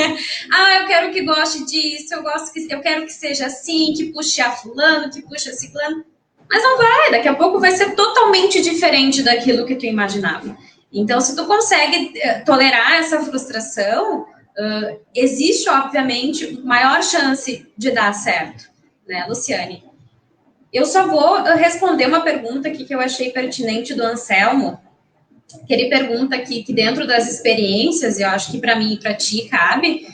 Eu quero que goste disso, eu quero que seja assim, que puxe a fulano, que puxe a ciclano. Mas não vai, daqui a pouco vai ser totalmente diferente daquilo que tu imaginava. Então, se tu consegue tolerar essa frustração, existe, obviamente, maior chance de dar certo, né, Luciane? Eu só vou responder uma pergunta aqui que eu achei pertinente do Anselmo, que ele pergunta aqui que dentro das experiências, eu acho que para mim e para ti cabe,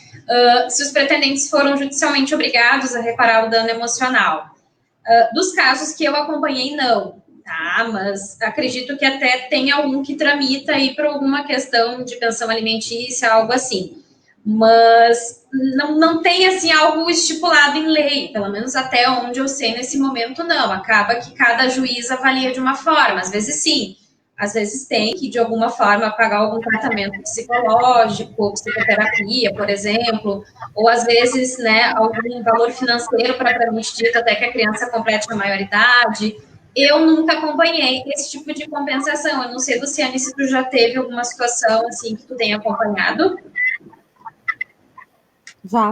se os pretendentes foram judicialmente obrigados a reparar o dano emocional. Dos casos que eu acompanhei, não, tá? Mas acredito que até tem algum que tramita aí por alguma questão de pensão alimentícia, algo assim. Mas não tem, assim, algo estipulado em lei, pelo menos até onde eu sei nesse momento, não. Acaba que cada juiz avalia de uma forma, às vezes sim, às vezes tem que, de alguma forma, pagar algum tratamento psicológico, psicoterapia, por exemplo, ou às vezes, né, algum valor financeiro propriamente dito até que a criança complete a maioridade. Eu nunca acompanhei esse tipo de compensação. Eu não sei, Luciane, se tu já teve alguma situação assim que tu tenha acompanhado. Já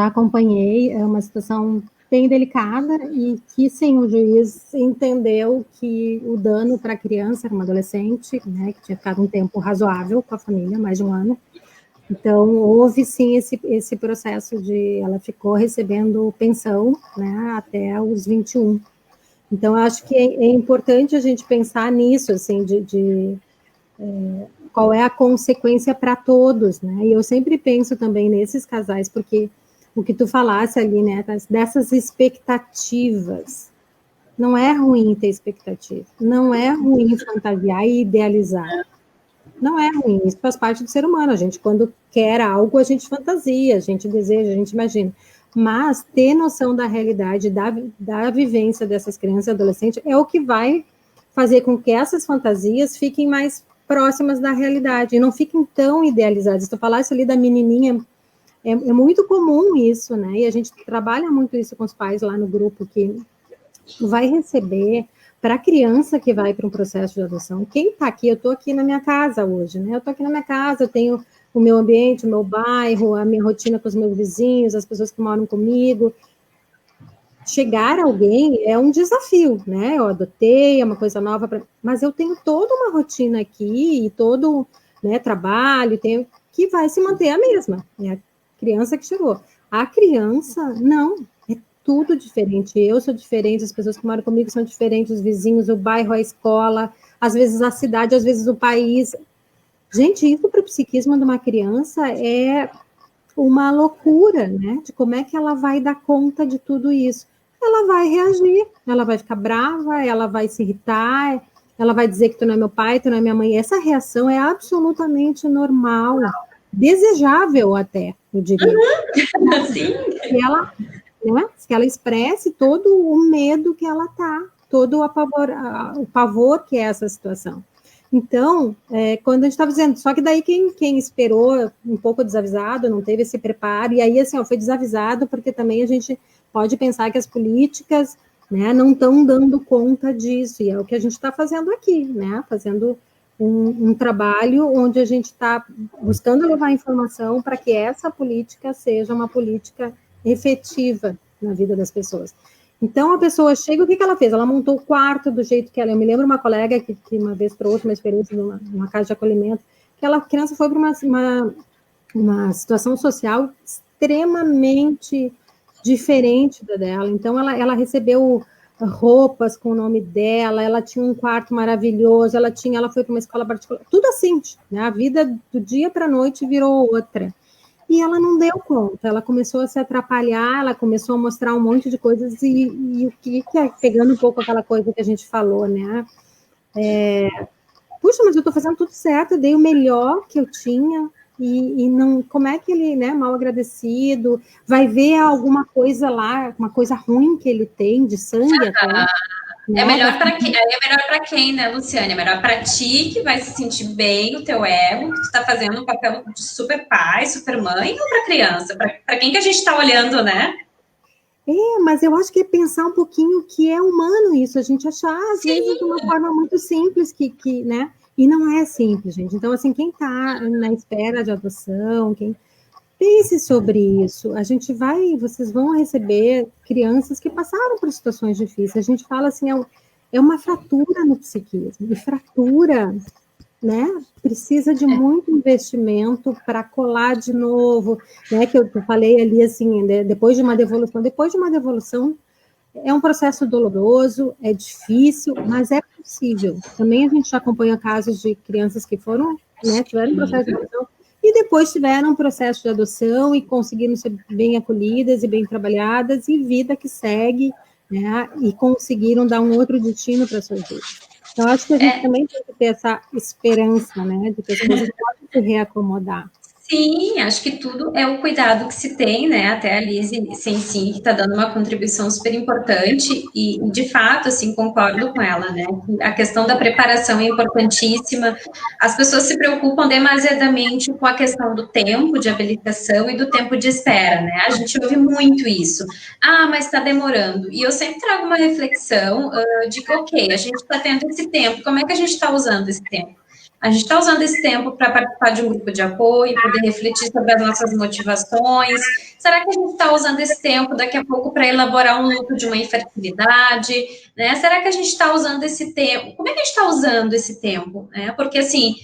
acompanhei, é uma situação bem delicada e que, sim, o juiz entendeu que o dano para a criança, era uma adolescente, né, que tinha ficado um tempo razoável com a família, mais de um ano, então houve, sim, esse processo ela ficou recebendo pensão, né, até os 21. Então, eu acho que é importante a gente pensar nisso, assim, qual é a consequência para todos, né? E eu sempre penso também nesses casais, porque o que tu falasse ali, né, dessas expectativas, não é ruim ter expectativa, não é ruim fantasiar e idealizar, não é ruim, isso faz parte do ser humano, a gente quando quer algo, a gente fantasia, a gente deseja, a gente imagina, mas ter noção da realidade, da vivência dessas crianças e adolescentes é o que vai fazer com que essas fantasias fiquem mais próximas da realidade, e não fiquem tão idealizadas. Se tu falasse ali da menininha, é muito comum isso, né? E a gente trabalha muito isso com os pais lá no grupo, que vai receber, para a criança que vai para um processo de adoção, quem está aqui, eu estou aqui na minha casa hoje, né? Eu estou aqui na minha casa, eu tenho o meu ambiente, o meu bairro, a minha rotina com os meus vizinhos, as pessoas que moram comigo. Chegar alguém é um desafio, né? Eu adotei, é uma coisa nova, mas eu tenho toda uma rotina aqui e todo, né, trabalho, que vai se manter a mesma, é a criança que chegou. A criança, não, é tudo diferente. Eu sou diferente, as pessoas que moram comigo são diferentes, os vizinhos, o bairro, a escola, às vezes a cidade, às vezes o país. Gente, isso para o psiquismo de uma criança é uma loucura, né? De como é que ela vai dar conta de tudo isso. Ela vai reagir, ela vai ficar brava, ela vai se irritar, ela vai dizer que tu não é meu pai, tu não é minha mãe. Essa reação é absolutamente normal, desejável até, eu diria. Sim. Que ela expresse todo o medo que ela tá, todo o pavor que é essa situação. Então, quando a gente estava dizendo, só que daí quem esperou um pouco desavisado, não teve esse preparo, e aí assim, foi desavisado porque também a gente pode pensar que as políticas, né, não estão dando conta disso, e é o que a gente está fazendo aqui, né, fazendo um trabalho onde a gente está buscando levar informação para que essa política seja uma política efetiva na vida das pessoas. Então, a pessoa chega, o que ela fez? Ela montou o quarto do jeito que ela... Eu me lembro uma colega que uma vez trouxe uma experiência numa casa de acolhimento, que a criança foi para uma situação social extremamente diferente da dela. Então, ela recebeu roupas com o nome dela, ela tinha um quarto maravilhoso, ela foi para uma escola particular, tudo assim, né? A vida do dia para a noite virou outra. E ela não deu conta, ela começou a se atrapalhar, ela começou a mostrar um monte de coisas, e o que é, pegando um pouco aquela coisa que a gente falou, né? Puxa, mas eu estou fazendo tudo certo, eu dei o melhor que eu tinha, e não, como é que ele, né, mal agradecido, vai ver alguma coisa lá, uma coisa ruim que ele tem, de sangue até. É melhor para quem, né, Luciane? É melhor para ti, que vai se sentir bem o teu ego, que tu está fazendo um papel de super pai, super mãe, ou para criança? Para quem que a gente está olhando, né? Mas eu acho que é pensar um pouquinho que é humano isso, a gente achar, às vezes, de uma forma muito simples, né? E não é simples, gente. Então, assim, quem está na espera de adoção, pense sobre isso. Vocês vão receber crianças que passaram por situações difíceis. A gente fala assim, é uma fratura no psiquismo. E fratura, né, precisa de muito investimento para colar de novo, né, que eu falei ali, assim, né, depois de uma devolução, é um processo doloroso, é difícil, mas é possível. Também a gente já acompanha casos de crianças que foram, né, tiveram um processo de adoção e depois tiveram um processo de adoção e conseguiram ser bem acolhidas e bem trabalhadas, e vida que segue, né, e conseguiram dar um outro destino para suas vidas. Então, acho que a gente também tem que ter essa esperança, né, de que as coisas podem se reacomodar. Sim, acho que tudo é o cuidado que se tem, né? Até a Lise Sensi, que está dando uma contribuição super importante, e de fato, assim, concordo com ela, né? A questão da preparação é importantíssima. As pessoas se preocupam demasiadamente com a questão do tempo de habilitação e do tempo de espera, né? A gente ouve muito isso. Ah, mas está demorando. E eu sempre trago uma reflexão de que, ok, a gente está tendo esse tempo, como é que a gente está usando esse tempo? A gente está usando esse tempo para participar de um grupo de apoio, poder refletir sobre as nossas motivações. Será que a gente está usando esse tempo daqui a pouco para elaborar um luto de uma infertilidade? Né? Será que a gente está usando esse tempo? Como é que a gente está usando esse tempo? Porque assim,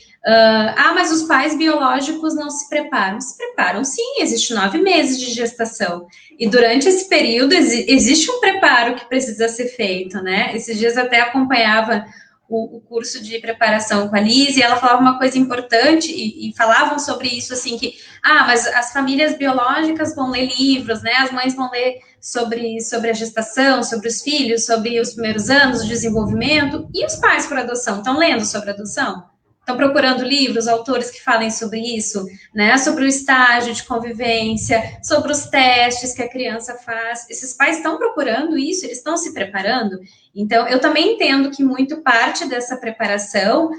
mas os pais biológicos não se preparam. Se preparam, sim, existe 9 meses de gestação. E durante esse período existe um preparo que precisa ser feito, né? Esses dias até acompanhava o curso de preparação com a Liz, e ela falava uma coisa importante, e falavam sobre isso, assim, que, mas as famílias biológicas vão ler livros, né, as mães vão ler sobre a gestação, sobre os filhos, sobre os primeiros anos de desenvolvimento, e os pais por adoção, estão lendo sobre adoção? Estão procurando livros, autores que falem sobre isso, né? Sobre o estágio de convivência, sobre os testes que a criança faz. Esses pais estão procurando isso, eles estão se preparando. Então, eu também entendo que muito parte dessa preparação,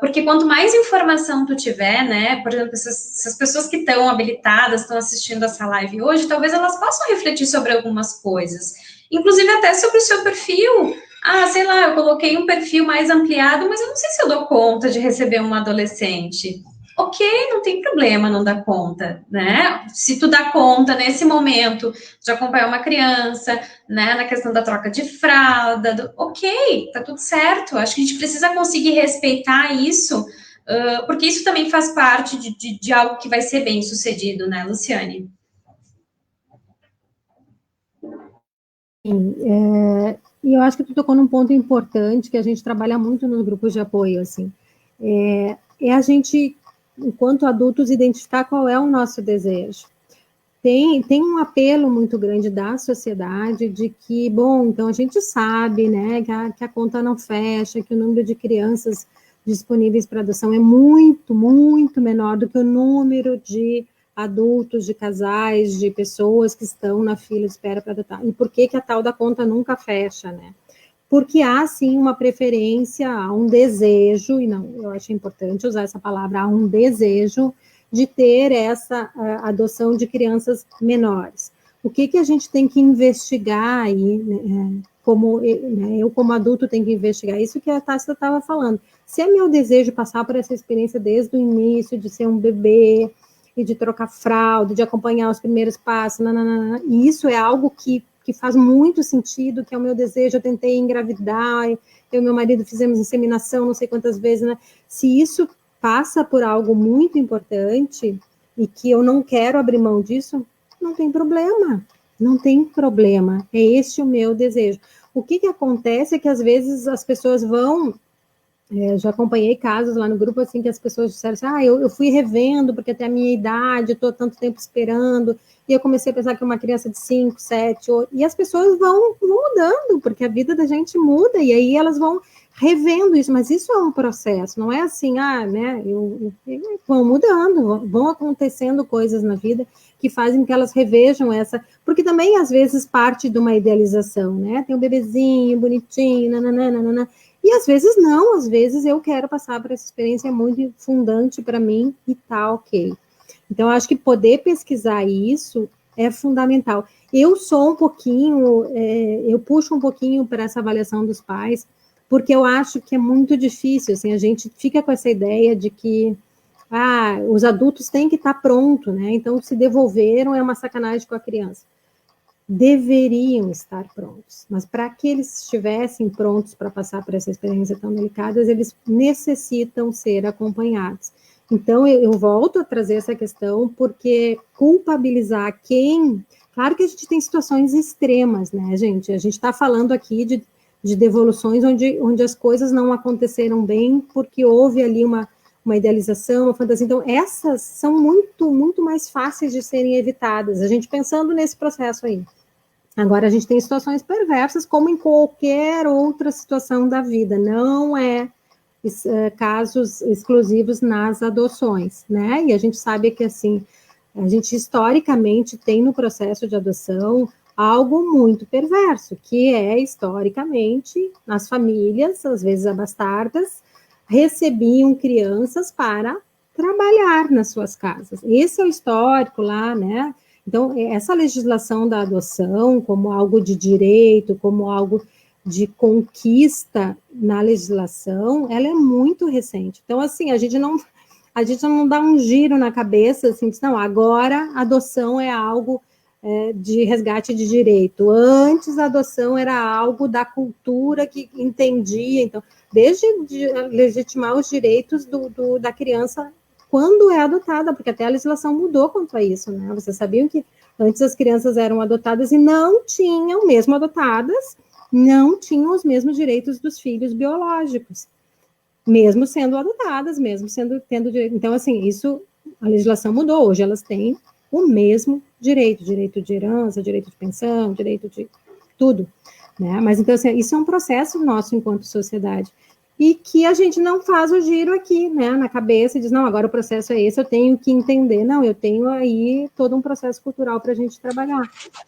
porque quanto mais informação tu tiver, né? Por exemplo, essas pessoas que estão habilitadas, estão assistindo essa live hoje, talvez elas possam refletir sobre algumas coisas, inclusive até sobre o seu perfil. Sei lá, eu coloquei um perfil mais ampliado, mas eu não sei se eu dou conta de receber um adolescente. Ok, não tem problema não dar conta, né? Se tu dá conta nesse momento de acompanhar uma criança, né, na questão da troca de fralda, ok, tá tudo certo. Acho que a gente precisa conseguir respeitar isso, porque isso também faz parte de algo que vai ser bem sucedido, né, Luciane? E eu acho que tu tocou num ponto importante que a gente trabalha muito nos grupos de apoio, assim, é a gente, enquanto adultos, identificar qual é o nosso desejo. Tem um apelo muito grande da sociedade de que, bom, então a gente sabe, né, que a conta não fecha, que o número de crianças disponíveis para adoção é muito, muito menor do que o número de adultos, de casais, de pessoas que estão na fila de espera para adotar. E por que a tal da conta nunca fecha, né? Porque há, sim, uma preferência, há um desejo, e não, eu acho importante usar essa palavra, há um desejo de ter essa adoção de crianças menores. O que a gente tem que investigar aí, né, eu como adulto tenho que investigar isso que a Tássia estava falando. Se é meu desejo passar por essa experiência desde o início, de ser um bebê, e de trocar fralda, de acompanhar os primeiros passos, e isso é algo que faz muito sentido, que é o meu desejo, eu tentei engravidar, eu e meu marido fizemos inseminação não sei quantas vezes, né? Se isso passa por algo muito importante e que eu não quero abrir mão disso, não tem problema, não tem problema, é este o meu desejo. O que acontece é que às vezes as pessoas vão, já acompanhei casos lá no grupo assim que as pessoas disseram assim, eu fui revendo porque até a minha idade, estou tanto tempo esperando, e eu comecei a pensar que uma criança de 5, 7, 8, e as pessoas vão mudando, porque a vida da gente muda, e aí elas vão revendo isso, mas isso é um processo, não é assim, né, vão mudando, vão acontecendo coisas na vida que fazem que elas revejam essa, porque também às vezes parte de uma idealização, né, tem um bebezinho bonitinho, nananana, e às vezes não, às vezes eu quero passar por essa experiência muito fundante para mim e tá ok. Então, eu acho que poder pesquisar isso é fundamental. Eu sou um pouquinho, eu puxo um pouquinho para essa avaliação dos pais, porque eu acho que é muito difícil, assim, a gente fica com essa ideia de que os adultos têm que estar prontos, né? Então, se devolveram, é uma sacanagem com a criança. Deveriam estar prontos, mas para que eles estivessem prontos para passar por essa experiência tão delicada, eles necessitam ser acompanhados. Então, eu volto a trazer essa questão, porque culpabilizar quem... Claro que a gente tem situações extremas, né, gente? A gente está falando aqui de devoluções onde as coisas não aconteceram bem, porque houve ali uma idealização, uma fantasia. Então, essas são muito, muito mais fáceis de serem evitadas, a gente pensando nesse processo aí. Agora, a gente tem situações perversas, como em qualquer outra situação da vida, não é casos exclusivos nas adoções, né? E a gente sabe que, assim, a gente historicamente tem no processo de adoção algo muito perverso, que é, historicamente, as famílias, às vezes abastardas, recebiam crianças para trabalhar nas suas casas. Esse é o histórico lá, né? Então, essa legislação da adoção como algo de direito, como algo de conquista na legislação, ela é muito recente. Então, assim, a gente não dá um giro na cabeça, assim, não, agora a adoção é algo de resgate de direito. Antes a adoção era algo da cultura que entendia, então, desde legitimar os direitos da criança quando é adotada, porque até a legislação mudou quanto a isso, né? Vocês sabiam que antes as crianças eram adotadas e não tinham, mesmo adotadas, não tinham os mesmos direitos dos filhos biológicos, mesmo sendo adotadas, mesmo tendo direito. Então, assim, isso, a legislação mudou, hoje elas têm o mesmo direito de herança, direito de pensão, direito de tudo, né? Mas, então, assim, isso é um processo nosso enquanto sociedade, e que a gente não faz o giro aqui, né, na cabeça, e diz, não, agora o processo é esse, eu tenho que entender. Não, eu tenho aí todo um processo cultural para a gente trabalhar.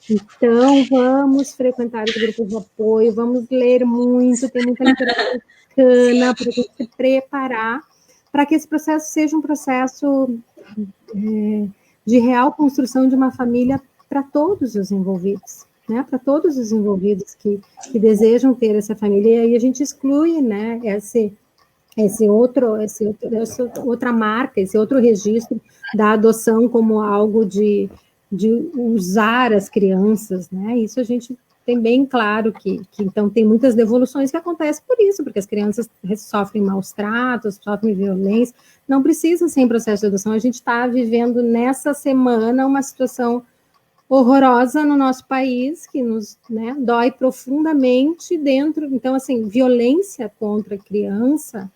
Então, vamos frequentar os grupos de apoio, vamos ler muito, tem muita literatura bacana para a gente se preparar, para que esse processo seja um processo de real construção de uma família para todos os envolvidos, né, para todos os envolvidos que desejam ter essa família, e aí a gente exclui, né, essa outra marca, esse outro registro da adoção como algo de usar as crianças, né, isso a gente tem bem claro que então tem muitas devoluções que acontecem por isso, porque as crianças sofrem maus tratos, sofrem violência, não precisa ser em processo de adoção, a gente está vivendo nessa semana uma situação horrorosa no nosso país, que nos, né, dói profundamente dentro. Então, assim, violência contra a criança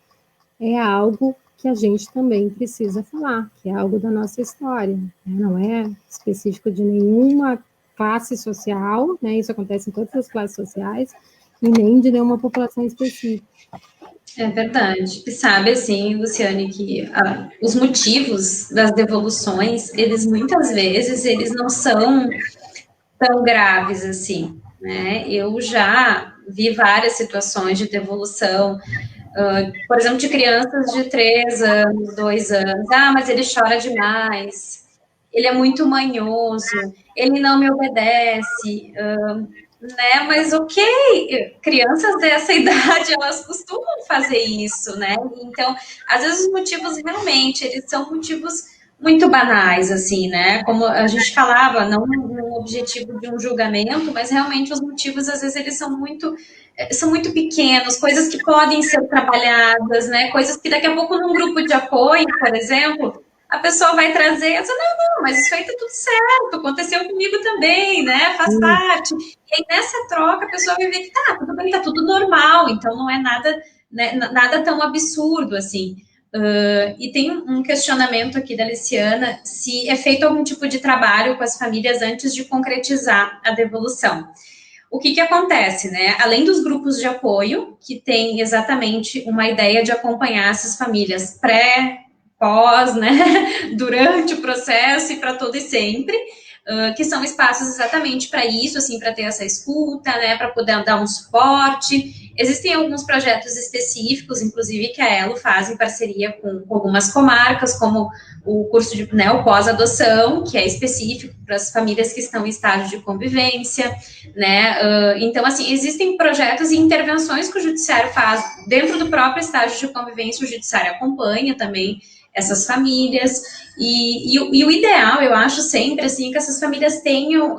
é algo que a gente também precisa falar, que é algo da nossa história, né? Não é específico de nenhuma classe social, né? Isso acontece em todas as classes sociais, e nem de nenhuma população específica. É verdade. E sabe, assim, Luciane, que os motivos das devoluções, eles muitas vezes, eles não são tão graves assim, né? Eu já vi várias situações de devolução, por exemplo, de crianças de 3 anos, 2 anos. Ah, mas ele chora demais, ele é muito manhoso, ele não me obedece, né? Mas ok, crianças dessa idade, elas costumam fazer isso, né? Então, às vezes os motivos realmente, eles são motivos muito banais, assim, né? Como a gente falava, não no objetivo de um julgamento, mas realmente os motivos, às vezes, eles são muito pequenos, coisas que podem ser trabalhadas, né? Coisas que daqui a pouco num grupo de apoio, por exemplo, a pessoa vai trazer, essa, não, mas isso aí tá tudo certo, aconteceu comigo também, né? Faz parte. E aí, nessa troca, a pessoa vai ver que tá, tudo bem, tá tudo normal, então não é nada, né, nada tão absurdo assim. E tem um questionamento aqui da Liciana, se é feito algum tipo de trabalho com as famílias antes de concretizar a devolução. O que acontece, né? Além dos grupos de apoio, que tem exatamente uma ideia de acompanhar essas famílias pós, né? Durante o processo e para todo e sempre, que são espaços exatamente para isso, assim, para ter essa escuta, né, para poder dar um suporte. Existem alguns projetos específicos, inclusive, que a Elo faz em parceria com algumas comarcas, como o curso de, né, o pós-adoção, que é específico para as famílias que estão em estágio de convivência, né, então, assim, existem projetos e intervenções que o judiciário faz dentro do próprio estágio de convivência, o judiciário acompanha também essas famílias, e o ideal, eu acho sempre, assim, que essas famílias tenham,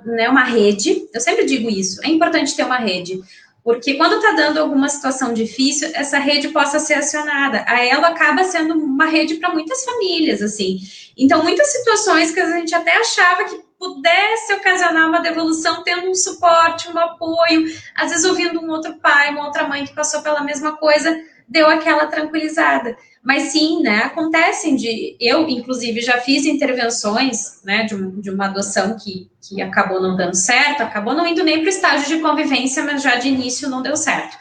né, uma rede, eu sempre digo isso, é importante ter uma rede, porque quando está dando alguma situação difícil, essa rede possa ser acionada, a ela acaba sendo uma rede para muitas famílias, assim, então muitas situações que a gente até achava que pudesse ocasionar uma devolução, tendo um suporte, um apoio, às vezes ouvindo um outro pai, uma outra mãe que passou pela mesma coisa, deu aquela tranquilizada. Mas sim, né, acontecem eu, inclusive, já fiz intervenções, né, de uma adoção que acabou não dando certo, acabou não indo nem para o estágio de convivência, mas já de início não deu certo.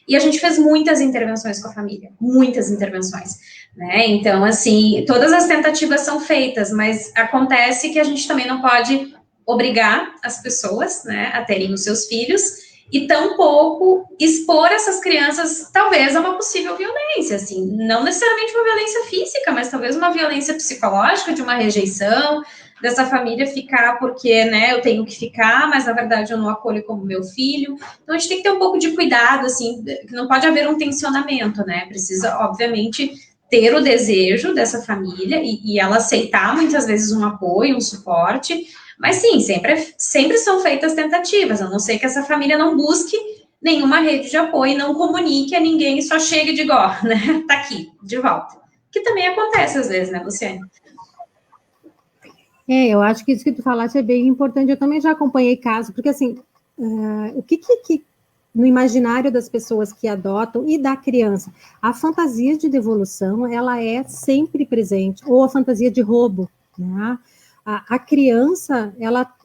E a gente fez muitas intervenções com a família, muitas intervenções, né, então, assim, todas as tentativas são feitas, mas acontece que a gente também não pode obrigar as pessoas, né, a terem os seus filhos, e tampouco expor essas crianças, talvez, a uma possível violência, assim, não necessariamente uma violência física, mas talvez uma violência psicológica, de uma rejeição, dessa família ficar porque, né, eu tenho que ficar, mas na verdade eu não acolho como meu filho. Então a gente tem que ter um pouco de cuidado, assim, não pode haver um tensionamento, né, precisa, obviamente, ter o desejo dessa família e ela aceitar muitas vezes um apoio, um suporte, mas sim, sempre são feitas tentativas, a não ser que essa família não busque nenhuma rede de apoio, não comunique a ninguém e só chegue e diga, ó, né, tá aqui, de volta. Que também acontece às vezes, né, Luciane? Eu acho que isso que tu falaste é bem importante, eu também já acompanhei casos, porque assim, o que no imaginário das pessoas que adotam e da criança, a fantasia de devolução, ela é sempre presente, ou a fantasia de roubo, né? A criança,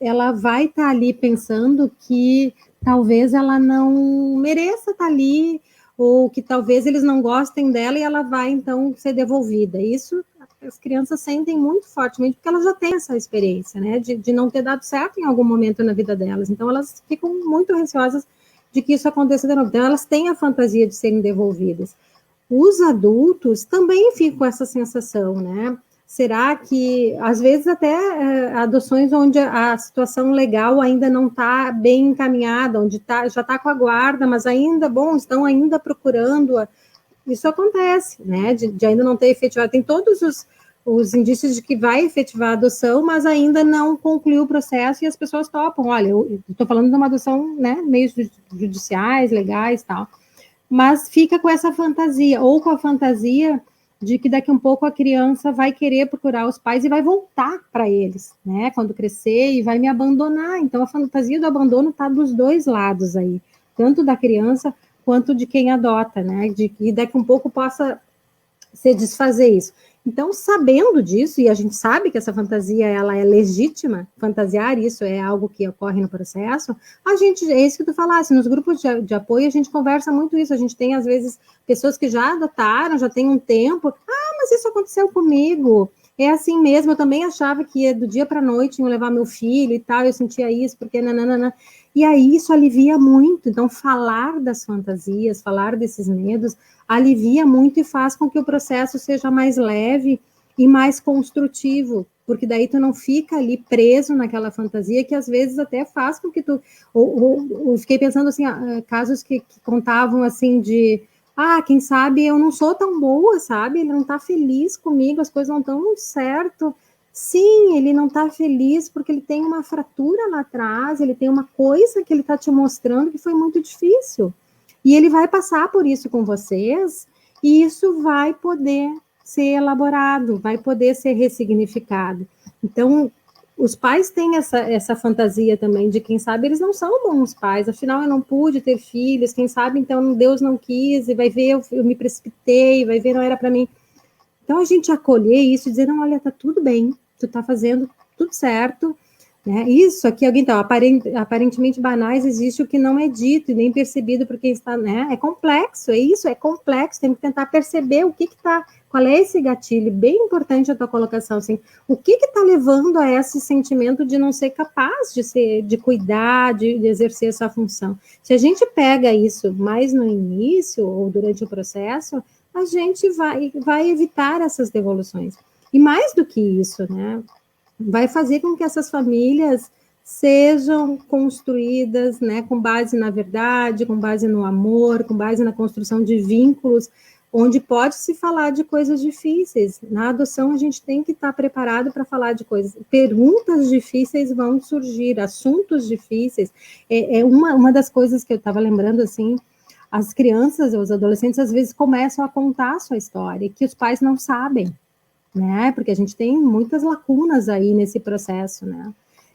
ela vai estar ali pensando que talvez ela não mereça estar ali, ou que talvez eles não gostem dela e ela vai, então, ser devolvida. Isso as crianças sentem muito fortemente, porque elas já têm essa experiência, né, de não ter dado certo em algum momento na vida delas. Então, elas ficam muito receosas de que isso aconteça de novo. Então, elas têm a fantasia de serem devolvidas. Os adultos também ficam com essa sensação, né? Será que, às vezes, até adoções onde a situação legal ainda não está bem encaminhada, onde já está com a guarda, mas ainda, estão ainda procurando. Isso acontece, né? De ainda não ter efetivado. Tem todos os indícios de que vai efetivar a adoção, mas ainda não concluiu o processo e as pessoas topam. Olha, eu estou falando de uma adoção, né? Meios judiciais, legais e tal. Mas fica com essa fantasia, ou com a fantasia de que daqui a um pouco a criança vai querer procurar os pais e vai voltar para eles, né? Quando crescer e vai me abandonar. Então, a fantasia do abandono está dos dois lados aí, tanto da criança quanto de quem adota, né? De que daqui a um pouco possa se desfazer isso. Então, sabendo disso, e a gente sabe que essa fantasia ela é legítima, fantasiar isso é algo que ocorre no processo, a gente, é isso que tu falasse, nos grupos de apoio a gente conversa muito isso, a gente tem às vezes pessoas que já adotaram, já tem um tempo, mas isso aconteceu comigo, é assim mesmo, eu também achava que ia do dia para a noite iam levar meu filho e tal, eu sentia isso, porque nananana. E aí isso alivia muito, então falar das fantasias, falar desses medos, alivia muito e faz com que o processo seja mais leve e mais construtivo, porque daí tu não fica ali preso naquela fantasia que às vezes até faz com que tu... Eu fiquei pensando assim, casos que contavam assim de... quem sabe eu não sou tão boa, sabe? Ele não tá feliz comigo, as coisas não estão muito certo. Sim, ele não tá feliz porque ele tem uma fratura lá atrás, ele tem uma coisa que ele tá te mostrando que foi muito difícil. E ele vai passar por isso com vocês, e isso vai poder ser elaborado, vai poder ser ressignificado. Então, os pais têm essa fantasia também de, quem sabe, eles não são bons pais, afinal eu não pude ter filhos, quem sabe, então, Deus não quis, e vai ver, eu me precipitei, vai ver, não era para mim. Então, a gente acolher isso e dizer, não, olha, tá tudo bem, tu tá fazendo tudo certo, né? Isso aqui, alguém tá, aparentemente banais, existe o que não é dito e nem percebido por quem está, né? É complexo, é isso, é complexo, tem que tentar perceber o que tá, qual é esse gatilho, bem importante a tua colocação, assim, o que tá levando a esse sentimento de não ser capaz de cuidar, de exercer essa função. Se a gente pega isso mais no início ou durante o processo, a gente vai evitar essas devoluções. E mais do que isso, né? Vai fazer com que essas famílias sejam construídas, né, com base na verdade, com base no amor, com base na construção de vínculos, onde pode se falar de coisas difíceis. Na adoção, a gente tem que estar preparado para falar de coisas. Perguntas difíceis vão surgir, assuntos difíceis. Uma das coisas que eu estava lembrando, assim, as crianças, os adolescentes, às vezes começam a contar a sua história, que os pais não sabem, né? Porque a gente tem muitas lacunas aí nesse processo, né?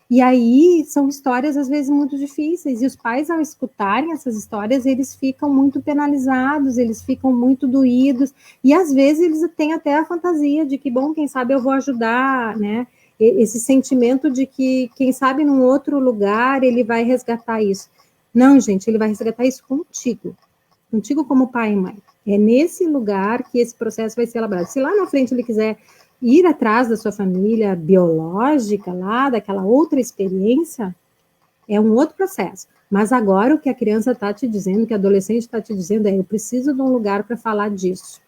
E aí são histórias às vezes muito difíceis, e os pais, ao escutarem essas histórias, eles ficam muito penalizados, eles ficam muito doídos, e às vezes eles têm até a fantasia de que, bom, quem sabe eu vou ajudar, né? Esse sentimento de que, quem sabe, num outro lugar ele vai resgatar isso. Não, gente, ele vai resgatar isso contigo como pai e mãe. É nesse lugar que esse processo vai ser elaborado. Se lá na frente ele quiser ir atrás da sua família biológica, lá, daquela outra experiência, é um outro processo. Mas agora o que a criança está te dizendo, o que a adolescente está te dizendo é, eu preciso de um lugar para falar disso.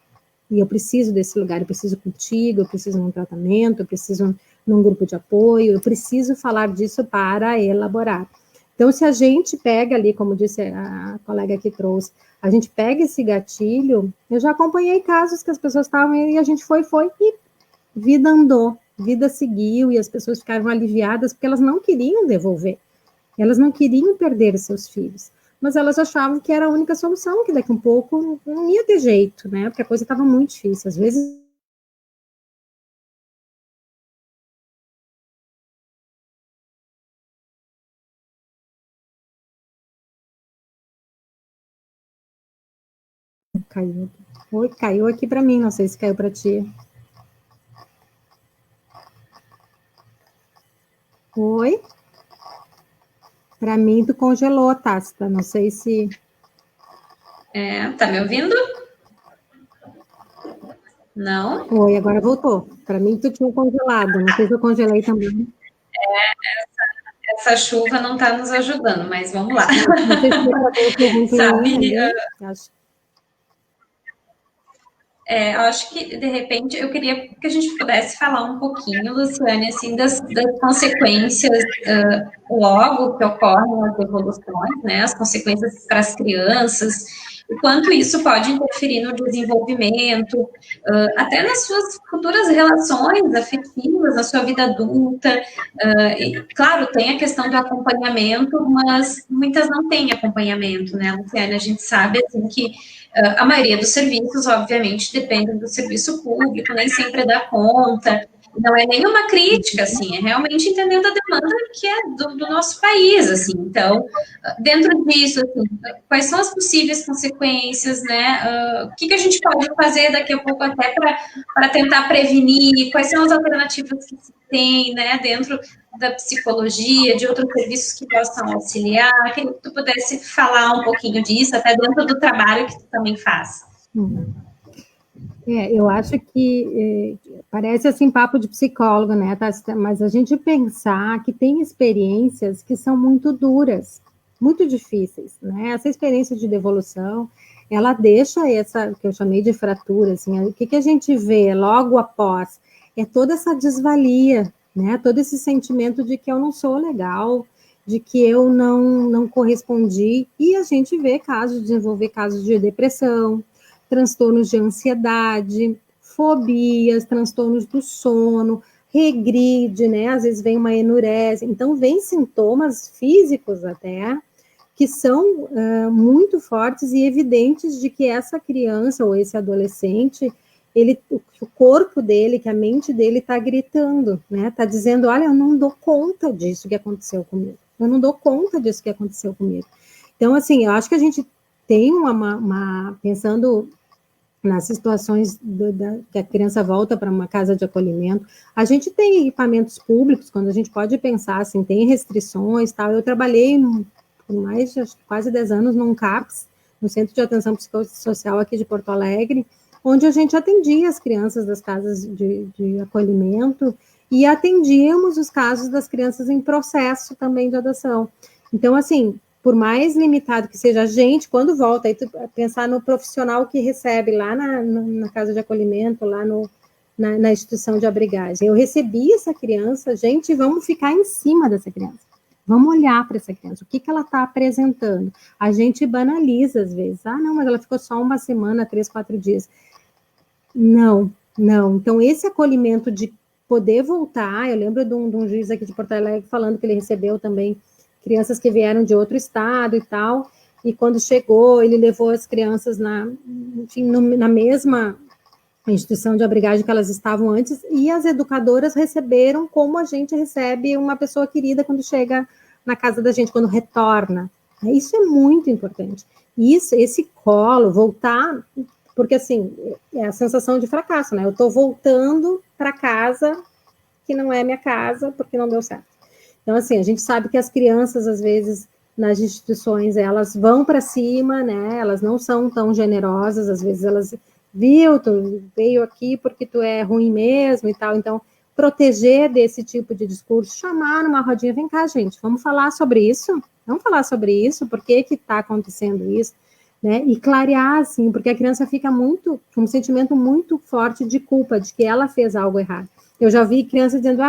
E eu preciso desse lugar, eu preciso contigo, eu preciso num tratamento, eu preciso num grupo de apoio, eu preciso falar disso para elaborar. Então, se a gente pega ali, como disse a colega que trouxe, a gente pega esse gatilho, eu já acompanhei casos que as pessoas estavam e a gente foi e vida andou, vida seguiu e as pessoas ficaram aliviadas porque elas não queriam devolver, elas não queriam perder seus filhos, mas elas achavam que era a única solução, que daqui a um pouco não ia ter jeito, né, porque a coisa estava muito difícil, às vezes... Caiu. Oi, caiu aqui para mim, não sei se caiu para ti. Oi? Para mim, tu congelou, Tácita, não sei se... Tá me ouvindo? Não? Oi, agora voltou. Para mim, tu tinha congelado, não sei se eu congelei também. Essa chuva não está nos ajudando, mas vamos lá. Não sei se Sabe, acho. eu acho que, de repente, eu queria que a gente pudesse falar um pouquinho, Luciane, assim, das consequências logo que ocorrem as evoluções, né, as consequências para as crianças, o quanto isso pode interferir no desenvolvimento, até nas suas futuras relações afetivas, na sua vida adulta. E, claro, tem a questão do acompanhamento, mas muitas não têm acompanhamento, né, Luciane? A gente sabe, assim, que a maioria dos serviços, obviamente, dependem do serviço público, nem sempre dá conta. Não é nenhuma crítica, assim, é realmente entendendo a demanda que é do nosso país, assim. Então, dentro disso, assim, quais são as possíveis consequências, né? O que a gente pode fazer daqui a pouco até para tentar prevenir? Quais são as alternativas que se tem, né, dentro da psicologia, de outros serviços que possam auxiliar? Queria que tu pudesse falar um pouquinho disso, até dentro do trabalho que tu também faz. Eu acho que parece assim papo de psicólogo, né, Tássia? Mas a gente pensar que tem experiências que são muito duras, muito difíceis, né? Essa experiência de devolução, ela deixa essa, que eu chamei de fratura, assim, o que a gente vê logo após? É toda essa desvalia, né? Todo esse sentimento de que eu não sou legal, de que eu não correspondi, e a gente vê desenvolver casos de depressão, transtornos de ansiedade, fobias, transtornos do sono, regride, né? Às vezes vem uma enurese. Então, vem sintomas físicos até, que são muito fortes e evidentes de que essa criança ou esse adolescente, o corpo dele, que a mente dele está gritando, né? Está dizendo, olha, eu não dou conta disso que aconteceu comigo. Eu não dou conta disso que aconteceu comigo. Então, assim, eu acho que a gente tem pensando nas situações que a criança volta para uma casa de acolhimento, a gente tem equipamentos públicos, quando a gente pode pensar assim, tem restrições, tal. Eu trabalhei por mais de quase 10 anos num CAPS, no Centro de Atenção Psicossocial aqui de Porto Alegre, onde a gente atendia as crianças das casas de acolhimento e atendíamos os casos das crianças em processo também de adoção. Então, assim, por mais limitado que seja a gente, quando volta, aí tu pensar no profissional que recebe lá na casa de acolhimento, lá na instituição de abrigagem. Eu recebi essa criança, gente, vamos ficar em cima dessa criança. Vamos olhar para essa criança, o que ela está apresentando. A gente banaliza às vezes. Ah, não, mas ela ficou só uma semana, 3, 4 dias. Não. Então, esse acolhimento de poder voltar, eu lembro de um juiz aqui de Porto Alegre falando que ele recebeu também crianças que vieram de outro estado e tal, e quando chegou, ele levou as crianças na mesma instituição de abrigagem que elas estavam antes, e as educadoras receberam como a gente recebe uma pessoa querida quando chega na casa da gente, quando retorna. Isso é muito importante. Esse colo, voltar, porque assim, é a sensação de fracasso, né? Eu estou voltando para casa que não é minha casa, porque não deu certo. Então, assim, a gente sabe que as crianças, às vezes, nas instituições, elas vão para cima, né? Elas não são tão generosas, às vezes elas, viu, tu veio aqui porque tu é ruim mesmo e tal. Então, proteger desse tipo de discurso, chamar numa rodinha, vem cá, gente, vamos falar sobre isso? Vamos falar sobre isso? Por que está acontecendo isso? Né? E clarear, assim, porque a criança fica com um sentimento muito forte de culpa, de que ela fez algo errado. Eu já vi criança dizendo,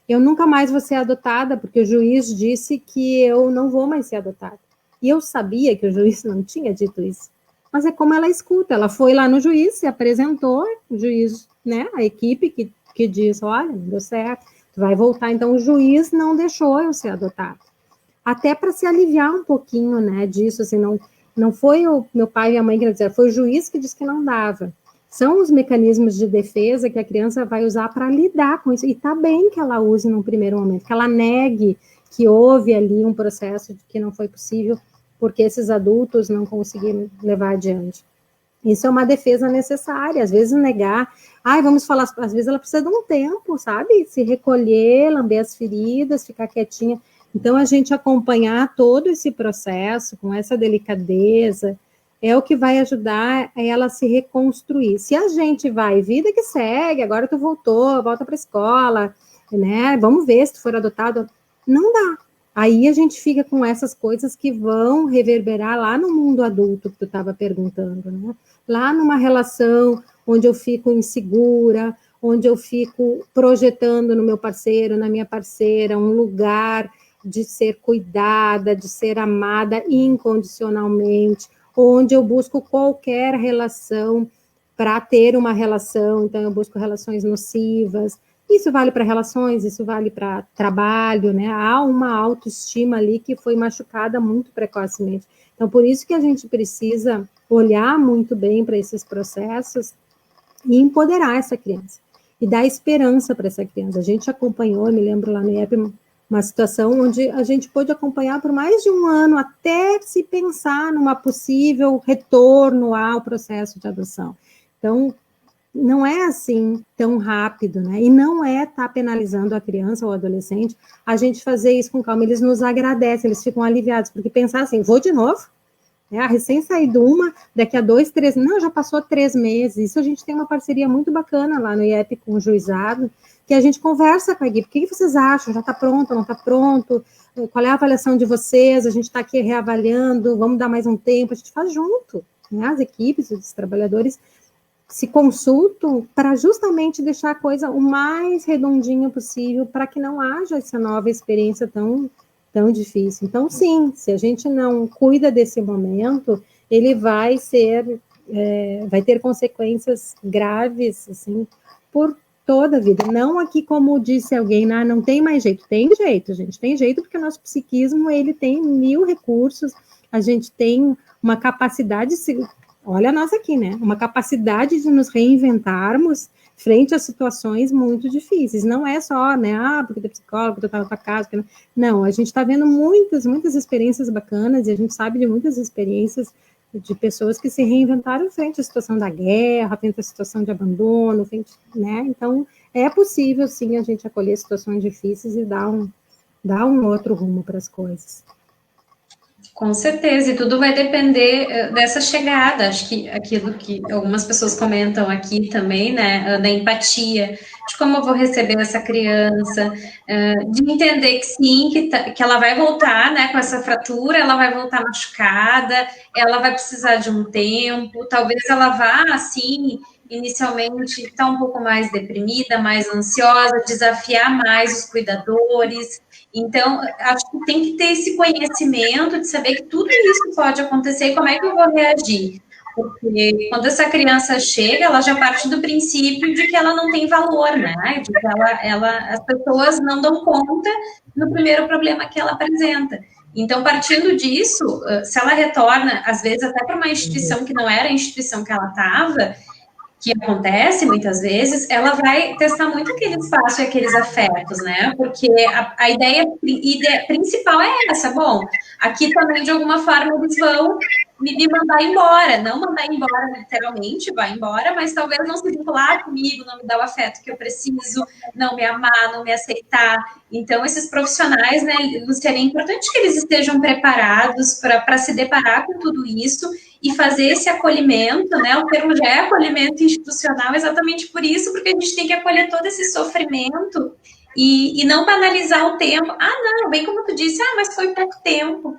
eu nunca mais vou ser adotada, porque o juiz disse que eu não vou mais ser adotada. E eu sabia que o juiz não tinha dito isso. Mas é como ela escuta, ela foi lá no juiz, se apresentou, o juiz, né, a equipe que diz, olha, não deu certo, tu vai voltar. Então, o juiz não deixou eu ser adotada. Até para se aliviar um pouquinho, né, disso, assim, não foi o meu pai e a mãe que dizer, foi o juiz que disse que não dava. São os mecanismos de defesa que a criança vai usar para lidar com isso. E está bem que ela use num primeiro momento, que ela negue que houve ali um processo de que não foi possível, porque esses adultos não conseguiram levar adiante. Isso é uma defesa necessária. Às vezes negar, vamos falar, às vezes ela precisa de um tempo, sabe? Se recolher, lamber as feridas, ficar quietinha. Então, a gente acompanhar todo esse processo com essa delicadeza, é o que vai ajudar a ela se reconstruir. Se a gente vai, vida que segue, agora tu voltou, volta para a escola, né? Vamos ver se tu for adotado. Não dá. Aí a gente fica com essas coisas que vão reverberar lá no mundo adulto que tu estava perguntando, né? Lá numa relação onde eu fico insegura, onde eu fico projetando no meu parceiro, na minha parceira, um lugar de ser cuidada, de ser amada incondicionalmente, onde eu busco qualquer relação para ter uma relação, então eu busco relações nocivas. Isso vale para relações, isso vale para trabalho, né? Há uma autoestima ali que foi machucada muito precocemente. Então, por isso que a gente precisa olhar muito bem para esses processos e empoderar essa criança. E dar esperança para essa criança. A gente acompanhou, me lembro lá no IEP, uma situação onde a gente pôde acompanhar por mais de um ano até se pensar numa possível retorno ao processo de adoção. Então, não é assim tão rápido, né? E não é estar penalizando a criança ou o adolescente a gente fazer isso com calma. Eles nos agradecem, eles ficam aliviados, porque pensar assim, vou de novo, né? Recém saído uma, daqui a 2, 3, não, já passou 3 meses. Isso a gente tem uma parceria muito bacana lá no IEP com o juizado, que a gente conversa com a equipe. O que vocês acham? Já está pronto, não está pronto? Qual é a avaliação de vocês? A gente está aqui reavaliando, vamos dar mais um tempo, a gente faz junto, né? As equipes, os trabalhadores se consultam para justamente deixar a coisa o mais redondinha possível, para que não haja essa nova experiência tão difícil. Então, sim, se a gente não cuida desse momento, ele vai ter consequências graves, assim, por toda a vida. Não aqui, como disse alguém, não tem mais jeito. Tem jeito, gente, tem jeito, porque o nosso psiquismo, ele tem 1000 recursos, a gente tem uma capacidade, olha nós aqui, né? Uma capacidade de nos reinventarmos frente a situações muito difíceis. Não é só, né? Porque tu é psicólogo, porque tu tá na tua casa. Não, a gente está vendo muitas experiências bacanas, e a gente sabe de muitas experiências de pessoas que se reinventaram frente à situação da guerra, frente à situação de abandono, né? Então, é possível, sim, a gente acolher situações difíceis e dar um outro rumo para as coisas. Com certeza, e tudo vai depender dessa chegada, acho que aquilo que algumas pessoas comentam aqui também, né, da empatia, de como eu vou receber essa criança, de entender que sim, que ela vai voltar, né, com essa fratura, ela vai voltar machucada, ela vai precisar de um tempo, talvez ela vá, assim, inicialmente estar um pouco mais deprimida, mais ansiosa, desafiar mais os cuidadores. Então, acho que tem que ter esse conhecimento de saber que tudo isso pode acontecer e como é que eu vou reagir. Porque quando essa criança chega, ela já parte do princípio de que ela não tem valor, né? De que as pessoas não dão conta no primeiro problema que ela apresenta. Então, partindo disso, se ela retorna, às vezes, até para uma instituição que não era a instituição que ela estava, que acontece muitas vezes, ela vai testar muito aquele espaço e aqueles afetos, né? Porque a ideia principal é essa. Bom, aqui também, de alguma forma, eles vão me mandar embora. Não mandar embora, literalmente, vai embora, mas talvez não se vincular comigo, não me dar o afeto que eu preciso, não me amar, não me aceitar. Então, esses profissionais, né, Luciana, é importante que eles estejam preparados para se deparar com tudo isso e fazer esse acolhimento, né? O termo já é acolhimento institucional exatamente por isso, porque a gente tem que acolher todo esse sofrimento e não banalizar o tempo. Não, bem como tu disse, mas foi pouco tempo,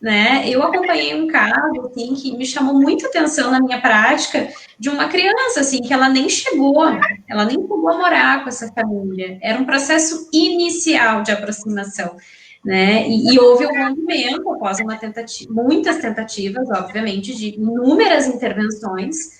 né? Eu acompanhei um caso, assim, que me chamou muita atenção na minha prática, de uma criança, assim, que ela nem chegou a morar com essa família. Era um processo inicial de aproximação, né? E houve um rompimento após muitas tentativas, obviamente, de inúmeras intervenções,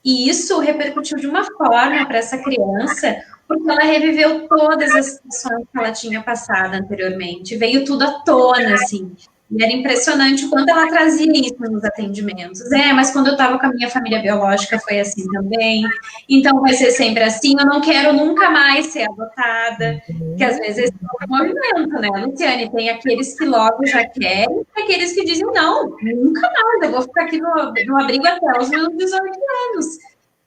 e isso repercutiu de uma forma para essa criança, porque ela reviveu todas as situações que ela tinha passado anteriormente, veio tudo à tona, assim. E era impressionante o quanto ela trazia isso nos atendimentos. Mas quando eu estava com a minha família biológica foi assim também. Então vai ser sempre assim. Eu não quero nunca mais ser adotada. Que às vezes esse é um movimento, né, Luciane? Tem aqueles que logo já querem, e aqueles que dizem, não, nunca mais. Eu vou ficar aqui no abrigo até os meus 18 anos.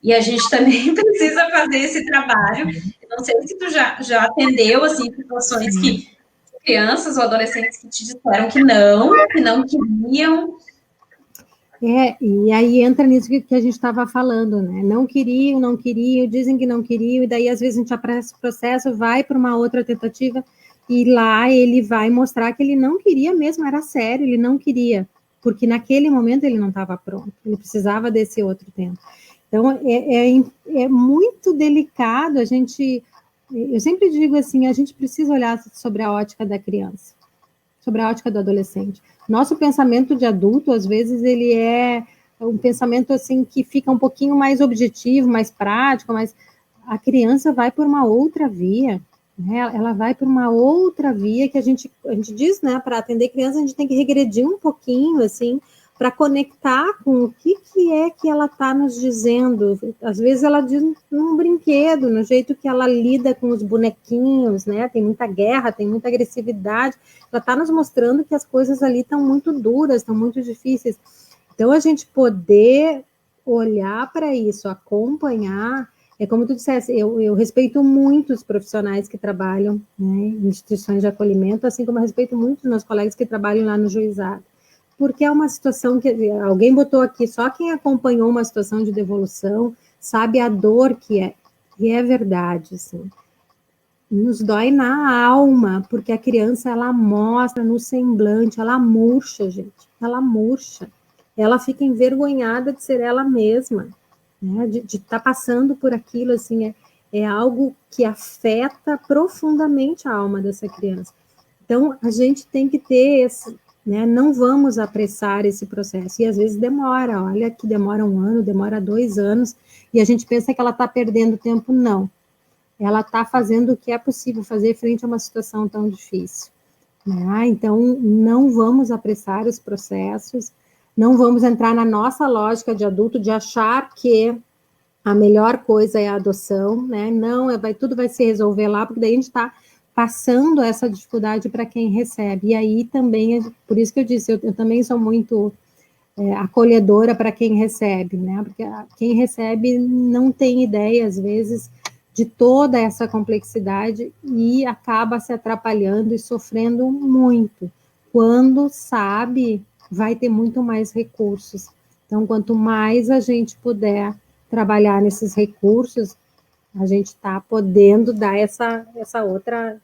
E a gente também precisa fazer esse trabalho. Eu não sei se tu já atendeu, assim, situações que crianças ou adolescentes que te disseram que não queriam. E aí entra nisso que a gente estava falando, né? Não queriam, dizem que não queriam, e daí às vezes a gente apressa o processo, vai para uma outra tentativa, e lá ele vai mostrar que ele não queria mesmo, era sério, ele não queria, porque naquele momento ele não estava pronto, ele precisava desse outro tempo. Então, é muito delicado a gente... Eu sempre digo assim, a gente precisa olhar sobre a ótica da criança. sobre a ótica do adolescente. Nosso pensamento de adulto, às vezes, ele é um pensamento assim que fica um pouquinho mais objetivo, mais prático, mas a criança vai por uma outra via, né? Ela vai por uma outra via que a gente diz, né? Para atender criança, a gente tem que regredir um pouquinho, assim, para conectar com o que é que ela está nos dizendo. Às vezes ela diz num brinquedo, no jeito que ela lida com os bonequinhos, né? Tem muita guerra, tem muita agressividade. Ela está nos mostrando que as coisas ali estão muito duras, estão muito difíceis. Então, a gente poder olhar para isso, acompanhar, é como tu disseste, eu respeito muito os profissionais que trabalham, né, em instituições de acolhimento, assim como eu respeito muito os meus colegas que trabalham lá no juizado, porque é uma situação que alguém botou aqui, só quem acompanhou uma situação de devolução sabe a dor que é, e é verdade, assim. Nos dói na alma, porque a criança, ela mostra no semblante, ela murcha, gente, ela murcha. Ela fica envergonhada de ser ela mesma, né? De estar passando por aquilo, assim, é algo que afeta profundamente a alma dessa criança. Então, a gente tem que ter esse, né? Não vamos apressar esse processo, e às vezes demora, olha que demora 1 ano, demora 2 anos, e a gente pensa que ela está perdendo tempo, não. Ela está fazendo o que é possível fazer frente a uma situação tão difícil, né? Então, não vamos apressar os processos, não vamos entrar na nossa lógica de adulto de achar que a melhor coisa é a adoção, né? Não, tudo vai se resolver lá, porque daí a gente está passando essa dificuldade para quem recebe. E aí também, por isso que eu disse, eu também sou muito acolhedora para quem recebe, né? Porque quem recebe não tem ideia, às vezes, de toda essa complexidade e acaba se atrapalhando e sofrendo muito, quando sabe vai ter muito mais recursos. Então, quanto mais a gente puder trabalhar nesses recursos, a gente está podendo dar essa outra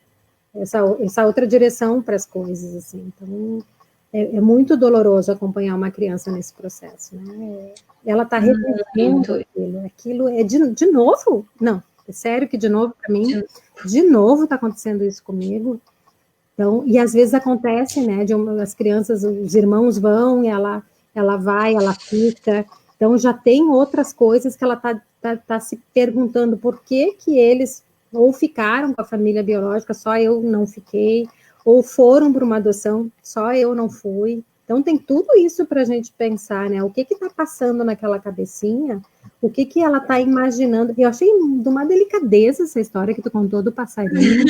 direção para as coisas, assim. Então, é muito doloroso acompanhar uma criança nesse processo, né? Ela está repetindo aquilo é de novo? Não, é sério que de novo para mim? De novo está acontecendo isso comigo? Então, e às vezes acontece, né, as crianças, os irmãos vão, e ela vai, ela fica, então já tem outras coisas que ela tá se perguntando por que eles ou ficaram com a família biológica, só eu não fiquei, ou foram para uma adoção, só eu não fui. Então tem tudo isso para a gente pensar, né, o que está passando naquela cabecinha, o que ela está imaginando. Eu achei de uma delicadeza essa história que tu contou do passarinho,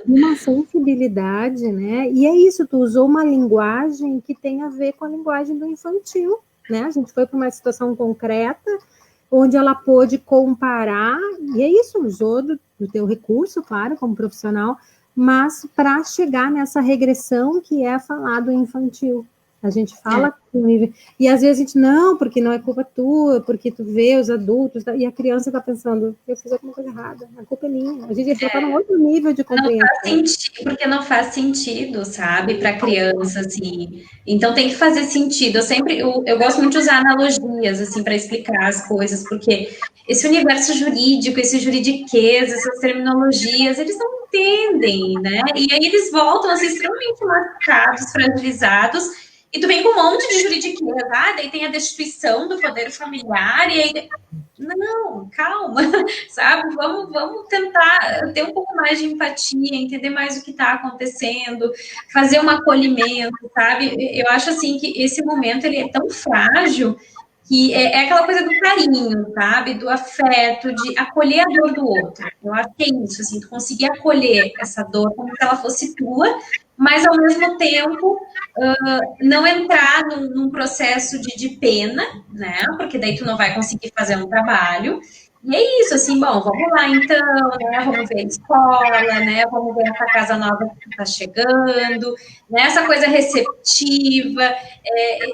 uma sensibilidade, né? E é isso, tu usou uma linguagem que tem a ver com a linguagem do infantil, né? A gente foi para uma situação concreta, onde ela pôde comparar, e é isso, usou do teu recurso, claro, como profissional, mas para chegar nessa regressão que é falado infantil. A gente fala e às vezes a gente, não, porque não é culpa tua, porque tu vê os adultos, e a criança está pensando, eu fiz alguma coisa errada, a culpa é minha. A gente já está num outro nível de compreensão. Não faz sentido, porque não faz sentido, sabe, para criança, assim. Então tem que fazer sentido. Eu gosto muito de usar analogias, assim, para explicar as coisas, porque esse universo jurídico, esse juridiquês, essas terminologias, eles não entendem, né? E aí eles voltam a ser extremamente machucados, fragilizados. E tu vem com um monte de juridiquês, daí tem a destituição do poder familiar, e aí... Não, calma, sabe? Vamos tentar ter um pouco mais de empatia, entender mais o que está acontecendo, fazer um acolhimento, sabe? Eu acho, assim, que esse momento, ele é tão frágil, que é aquela coisa do carinho, sabe? Do afeto, de acolher a dor do outro. Eu acho que é isso, assim, tu conseguir acolher essa dor como se ela fosse tua, mas, ao mesmo tempo, não entrar num processo de pena, né? Porque daí tu não vai conseguir fazer um trabalho. E é isso, assim, bom, vamos lá então, né? Vamos ver a escola, né? Vamos ver essa casa nova que está chegando, né? Essa coisa receptiva.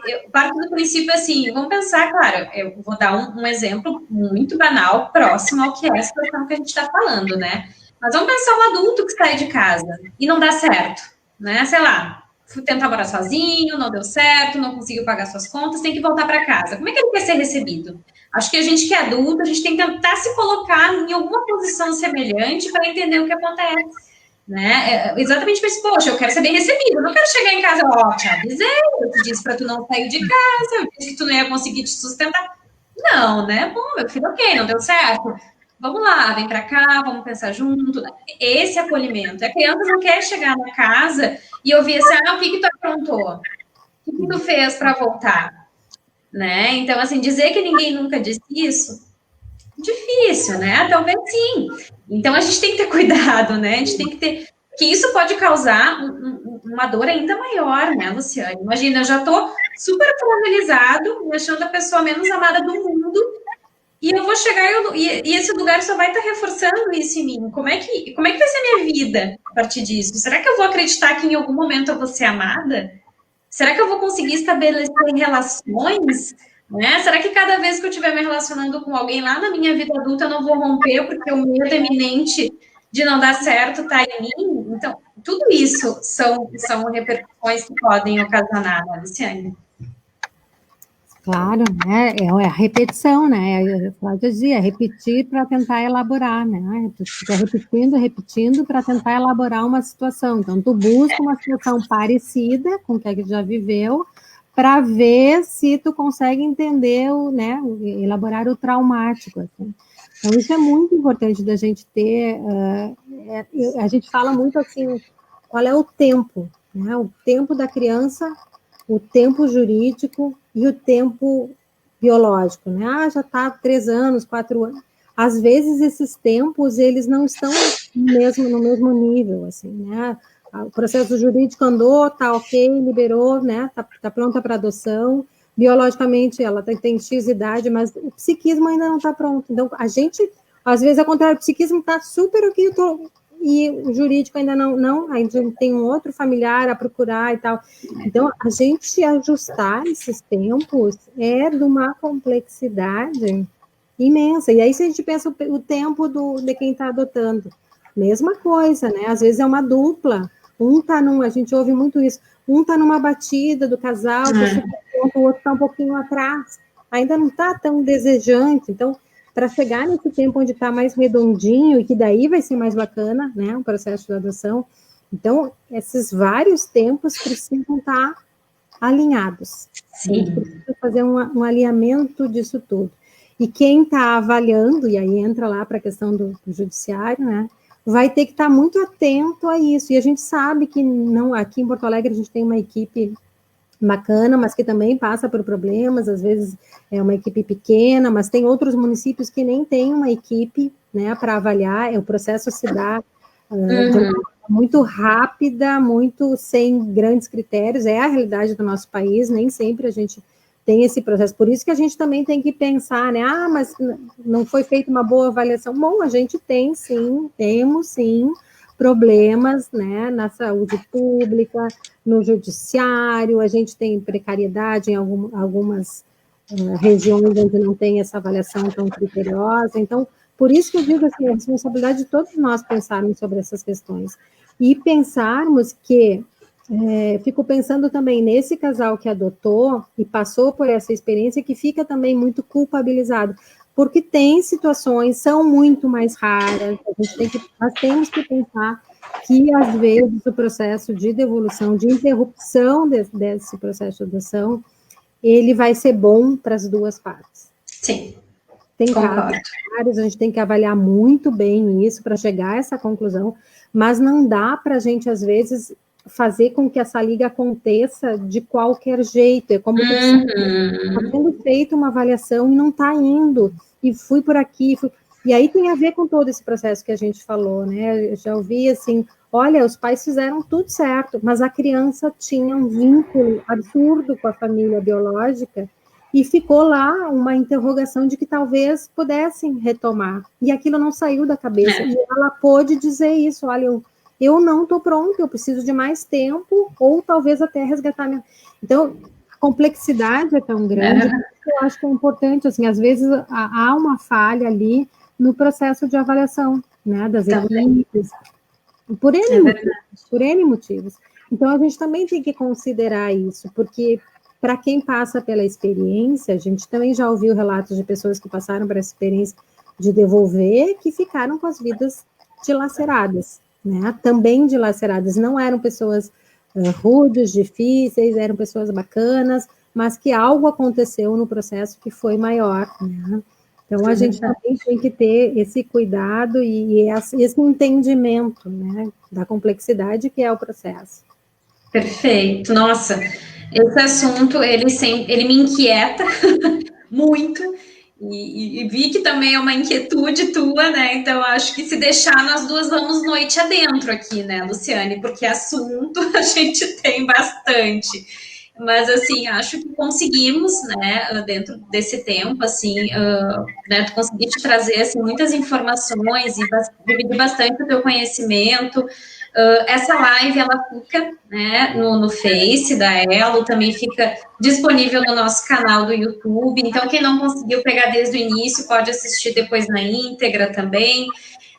Eu parto do princípio assim, vamos pensar, claro, eu vou dar um exemplo muito banal, próximo ao que é a situação que a gente está falando, né? Mas vamos pensar um adulto que sai de casa e não dá certo, né? Sei lá, fui tentar morar sozinho, não deu certo, não conseguiu pagar suas contas, tem que voltar para casa. Como é que ele quer ser recebido? Acho que a gente que é adulto, a gente tem que tentar se colocar em alguma posição semelhante para entender o que acontece. né? Exatamente por isso, poxa, eu quero ser bem recebido, eu não quero chegar em casa, ó, te avisei, eu te disse para tu não sair de casa, eu disse que tu não ia conseguir te sustentar. Não, né? Bom, meu filho, ok, não deu certo. Vamos lá, vem para cá, vamos pensar junto. Esse acolhimento. A criança não quer chegar na casa e ouvir assim, o que tu aprontou? O que tu fez para voltar? Né? Então, assim, dizer que ninguém nunca disse isso, difícil, né? Talvez sim. Então, a gente tem que ter cuidado, né? A gente tem que ter... Que isso pode causar uma dor ainda maior, né, Luciane? Imagina, eu já estou super fragilizado, me achando a pessoa menos amada do mundo, e eu vou chegar e esse lugar só vai estar reforçando isso em mim. Como é que vai ser a minha vida a partir disso? Será que eu vou acreditar que em algum momento eu vou ser amada? Será que eu vou conseguir estabelecer relações? Né? Será que cada vez que eu estiver me relacionando com alguém lá na minha vida adulta eu não vou romper porque o medo eminente de não dar certo está em mim? Então, tudo isso são repercussões que podem ocasionar, né, Luciane? Claro, né? É a repetição, né? Eu dizia, repetir para tentar elaborar, né? Tu fica repetindo para tentar elaborar uma situação. Então, tu busca uma situação parecida com o que a gente já viveu, para ver se tu consegue entender, né? Elaborar o traumático, assim. Então, isso é muito importante da gente ter. A gente fala muito assim, qual é o tempo, né? O tempo da criança, o tempo jurídico e o tempo biológico, né? Já está 3 anos, 4 anos. Às vezes esses tempos eles não estão no mesmo nível, assim, né? O processo jurídico andou, tá ok, liberou, né? Tá pronta para adoção. Biologicamente ela tem X idade, mas o psiquismo ainda não está pronto. Então a gente, às vezes, ao contrário, o psiquismo está super ok, e o jurídico ainda não, a gente tem um outro familiar a procurar e tal. Então, a gente ajustar esses tempos é de uma complexidade imensa. E aí, se a gente pensa o tempo de quem está adotando, mesma coisa, né? Às vezes é uma dupla. A gente ouve muito isso, um está numa batida do casal, o outro está um pouquinho atrás, ainda não está tão desejante. Então, para chegar nesse tempo onde está mais redondinho, e que daí vai ser mais bacana, né? O processo de adoção. Então, esses vários tempos precisam estar alinhados. Sim. A gente precisa fazer um alinhamento disso tudo. E quem está avaliando, e aí entra lá para a questão do judiciário, né? Vai ter que estar muito atento a isso. E a gente sabe que não, aqui em Porto Alegre a gente tem uma equipe bacana, mas que também passa por problemas, às vezes é uma equipe pequena, mas tem outros municípios que nem tem uma equipe, né, para avaliar, o processo se dá de uma forma muito rápida, muito sem grandes critérios, é a realidade do nosso país, nem sempre a gente tem esse processo, por isso que a gente também tem que pensar, né, mas não foi feita uma boa avaliação. Bom, a gente tem sim, temos sim, problemas, né, na saúde pública, no judiciário, a gente tem precariedade em algumas regiões onde não tem essa avaliação tão criteriosa. Então, por isso que eu digo assim, a responsabilidade de todos nós pensarmos sobre essas questões. E pensarmos que, fico pensando também nesse casal que adotou e passou por essa experiência, que fica também muito culpabilizado, porque tem situações, são muito mais raras, nós temos que pensar que, às vezes, o processo de devolução, de interrupção desse processo de adoção, ele vai ser bom para as duas partes. Sim, tem casos vários, a gente tem que avaliar muito bem isso para chegar a essa conclusão, mas não dá para a gente, às vezes, fazer com que essa liga aconteça de qualquer jeito. É como está tendo feito uma avaliação e não está indo, e fui por aqui, e aí tem a ver com todo esse processo que a gente falou, né? Eu já ouvi assim, olha, os pais fizeram tudo certo, mas a criança tinha um vínculo absurdo com a família biológica, e ficou lá uma interrogação de que talvez pudessem retomar, e aquilo não saiu da cabeça, e ela pôde dizer isso, olha, eu não estou pronta, eu preciso de mais tempo, ou talvez até resgatar minha... Então, a complexidade é tão grande, que eu acho que é importante, assim, às vezes há uma falha ali no processo de avaliação, né, das equipes, por N motivos. Então, a gente também tem que considerar isso, porque para quem passa pela experiência, a gente também já ouviu relatos de pessoas que passaram por essa experiência de devolver, que ficaram com as vidas dilaceradas, né? Também dilaceradas, não eram pessoas rudes, difíceis, eram pessoas bacanas, mas que algo aconteceu no processo que foi maior, né? Então, a gente também tem que ter esse cuidado e esse entendimento, né, da complexidade que é o processo. Perfeito. Nossa, esse assunto, ele me inquieta muito, e vi que também é uma inquietude tua, né? Então, acho que se deixar, nós duas vamos noite adentro aqui, né, Luciane? Porque assunto a gente tem bastante. Mas, assim, acho que conseguimos, né, dentro desse tempo, assim, né, tu conseguiste trazer, assim, muitas informações e dividir bastante o teu conhecimento. Essa live, ela fica, né, no Face da Elo, também fica disponível no nosso canal do YouTube. Então, quem não conseguiu pegar desde o início, pode assistir depois na íntegra também.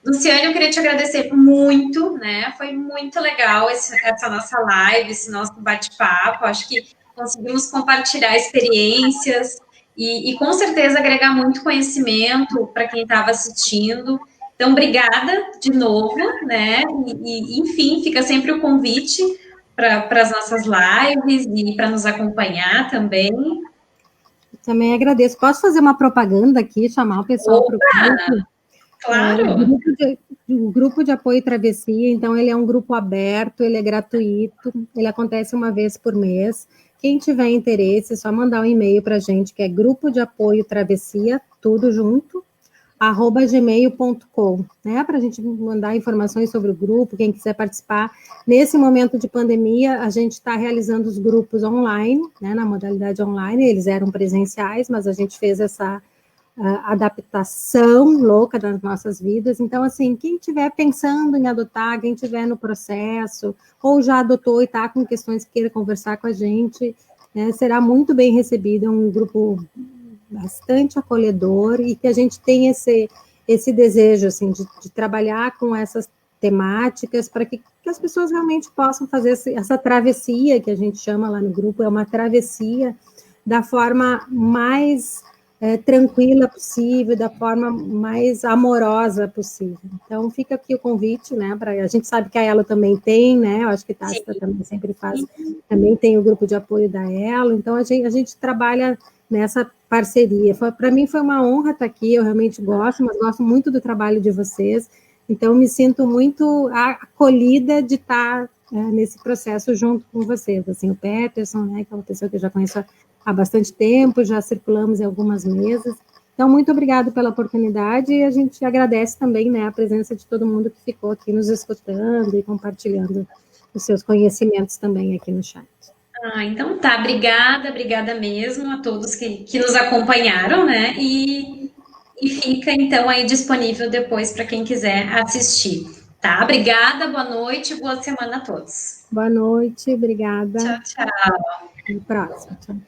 Luciane, eu queria te agradecer muito, né? Foi muito legal essa nossa live, esse nosso bate-papo. Acho que conseguimos compartilhar experiências e com certeza agregar muito conhecimento para quem estava assistindo. Então, obrigada de novo, né? Enfim, fica sempre o convite para as nossas lives e para nos acompanhar também. Também agradeço. Posso fazer uma propaganda aqui, chamar o pessoal para o grupo? Claro. O grupo de apoio Travessia, então, ele é um grupo aberto, ele é gratuito, ele acontece uma vez por mês. Quem tiver interesse, é só mandar um e-mail para a gente, que é grupo de apoio Travessia, tudo junto, @gmail.com, né? Para a gente mandar informações sobre o grupo, quem quiser participar. Nesse momento de pandemia, a gente está realizando os grupos online, né? Na modalidade online, eles eram presenciais, mas a gente fez essa adaptação louca das nossas vidas. Então, assim, quem estiver pensando em adotar, quem estiver no processo, ou já adotou e está com questões que queira conversar com a gente, né, será muito bem recebido. É um grupo bastante acolhedor e que a gente tem esse desejo, assim, de trabalhar com essas temáticas para que as pessoas realmente possam fazer essa travessia, que a gente chama lá no grupo, é uma travessia da forma mais tranquila possível, da forma mais amorosa possível. Então, fica aqui o convite, né, a gente sabe que a Elo também tem, né, eu acho que a Tássita também sempre faz, também tem o grupo de apoio da Elo, então a gente trabalha nessa parceria. Para mim foi uma honra estar aqui, eu realmente gosto, mas gosto muito do trabalho de vocês, então me sinto muito acolhida de estar nesse processo junto com vocês, assim, o Peterson, né, que é uma pessoa que eu já conheço há bastante tempo, já circulamos em algumas mesas. Então, muito obrigado pela oportunidade e a gente agradece também, né, a presença de todo mundo que ficou aqui nos escutando e compartilhando os seus conhecimentos também aqui no chat. Então tá, obrigada mesmo a todos que nos acompanharam, né? E fica então aí disponível depois para quem quiser assistir. Tá? Obrigada, boa noite, boa semana a todos. Boa noite, obrigada. Tchau, tchau. Até a próxima. Tchau, tchau.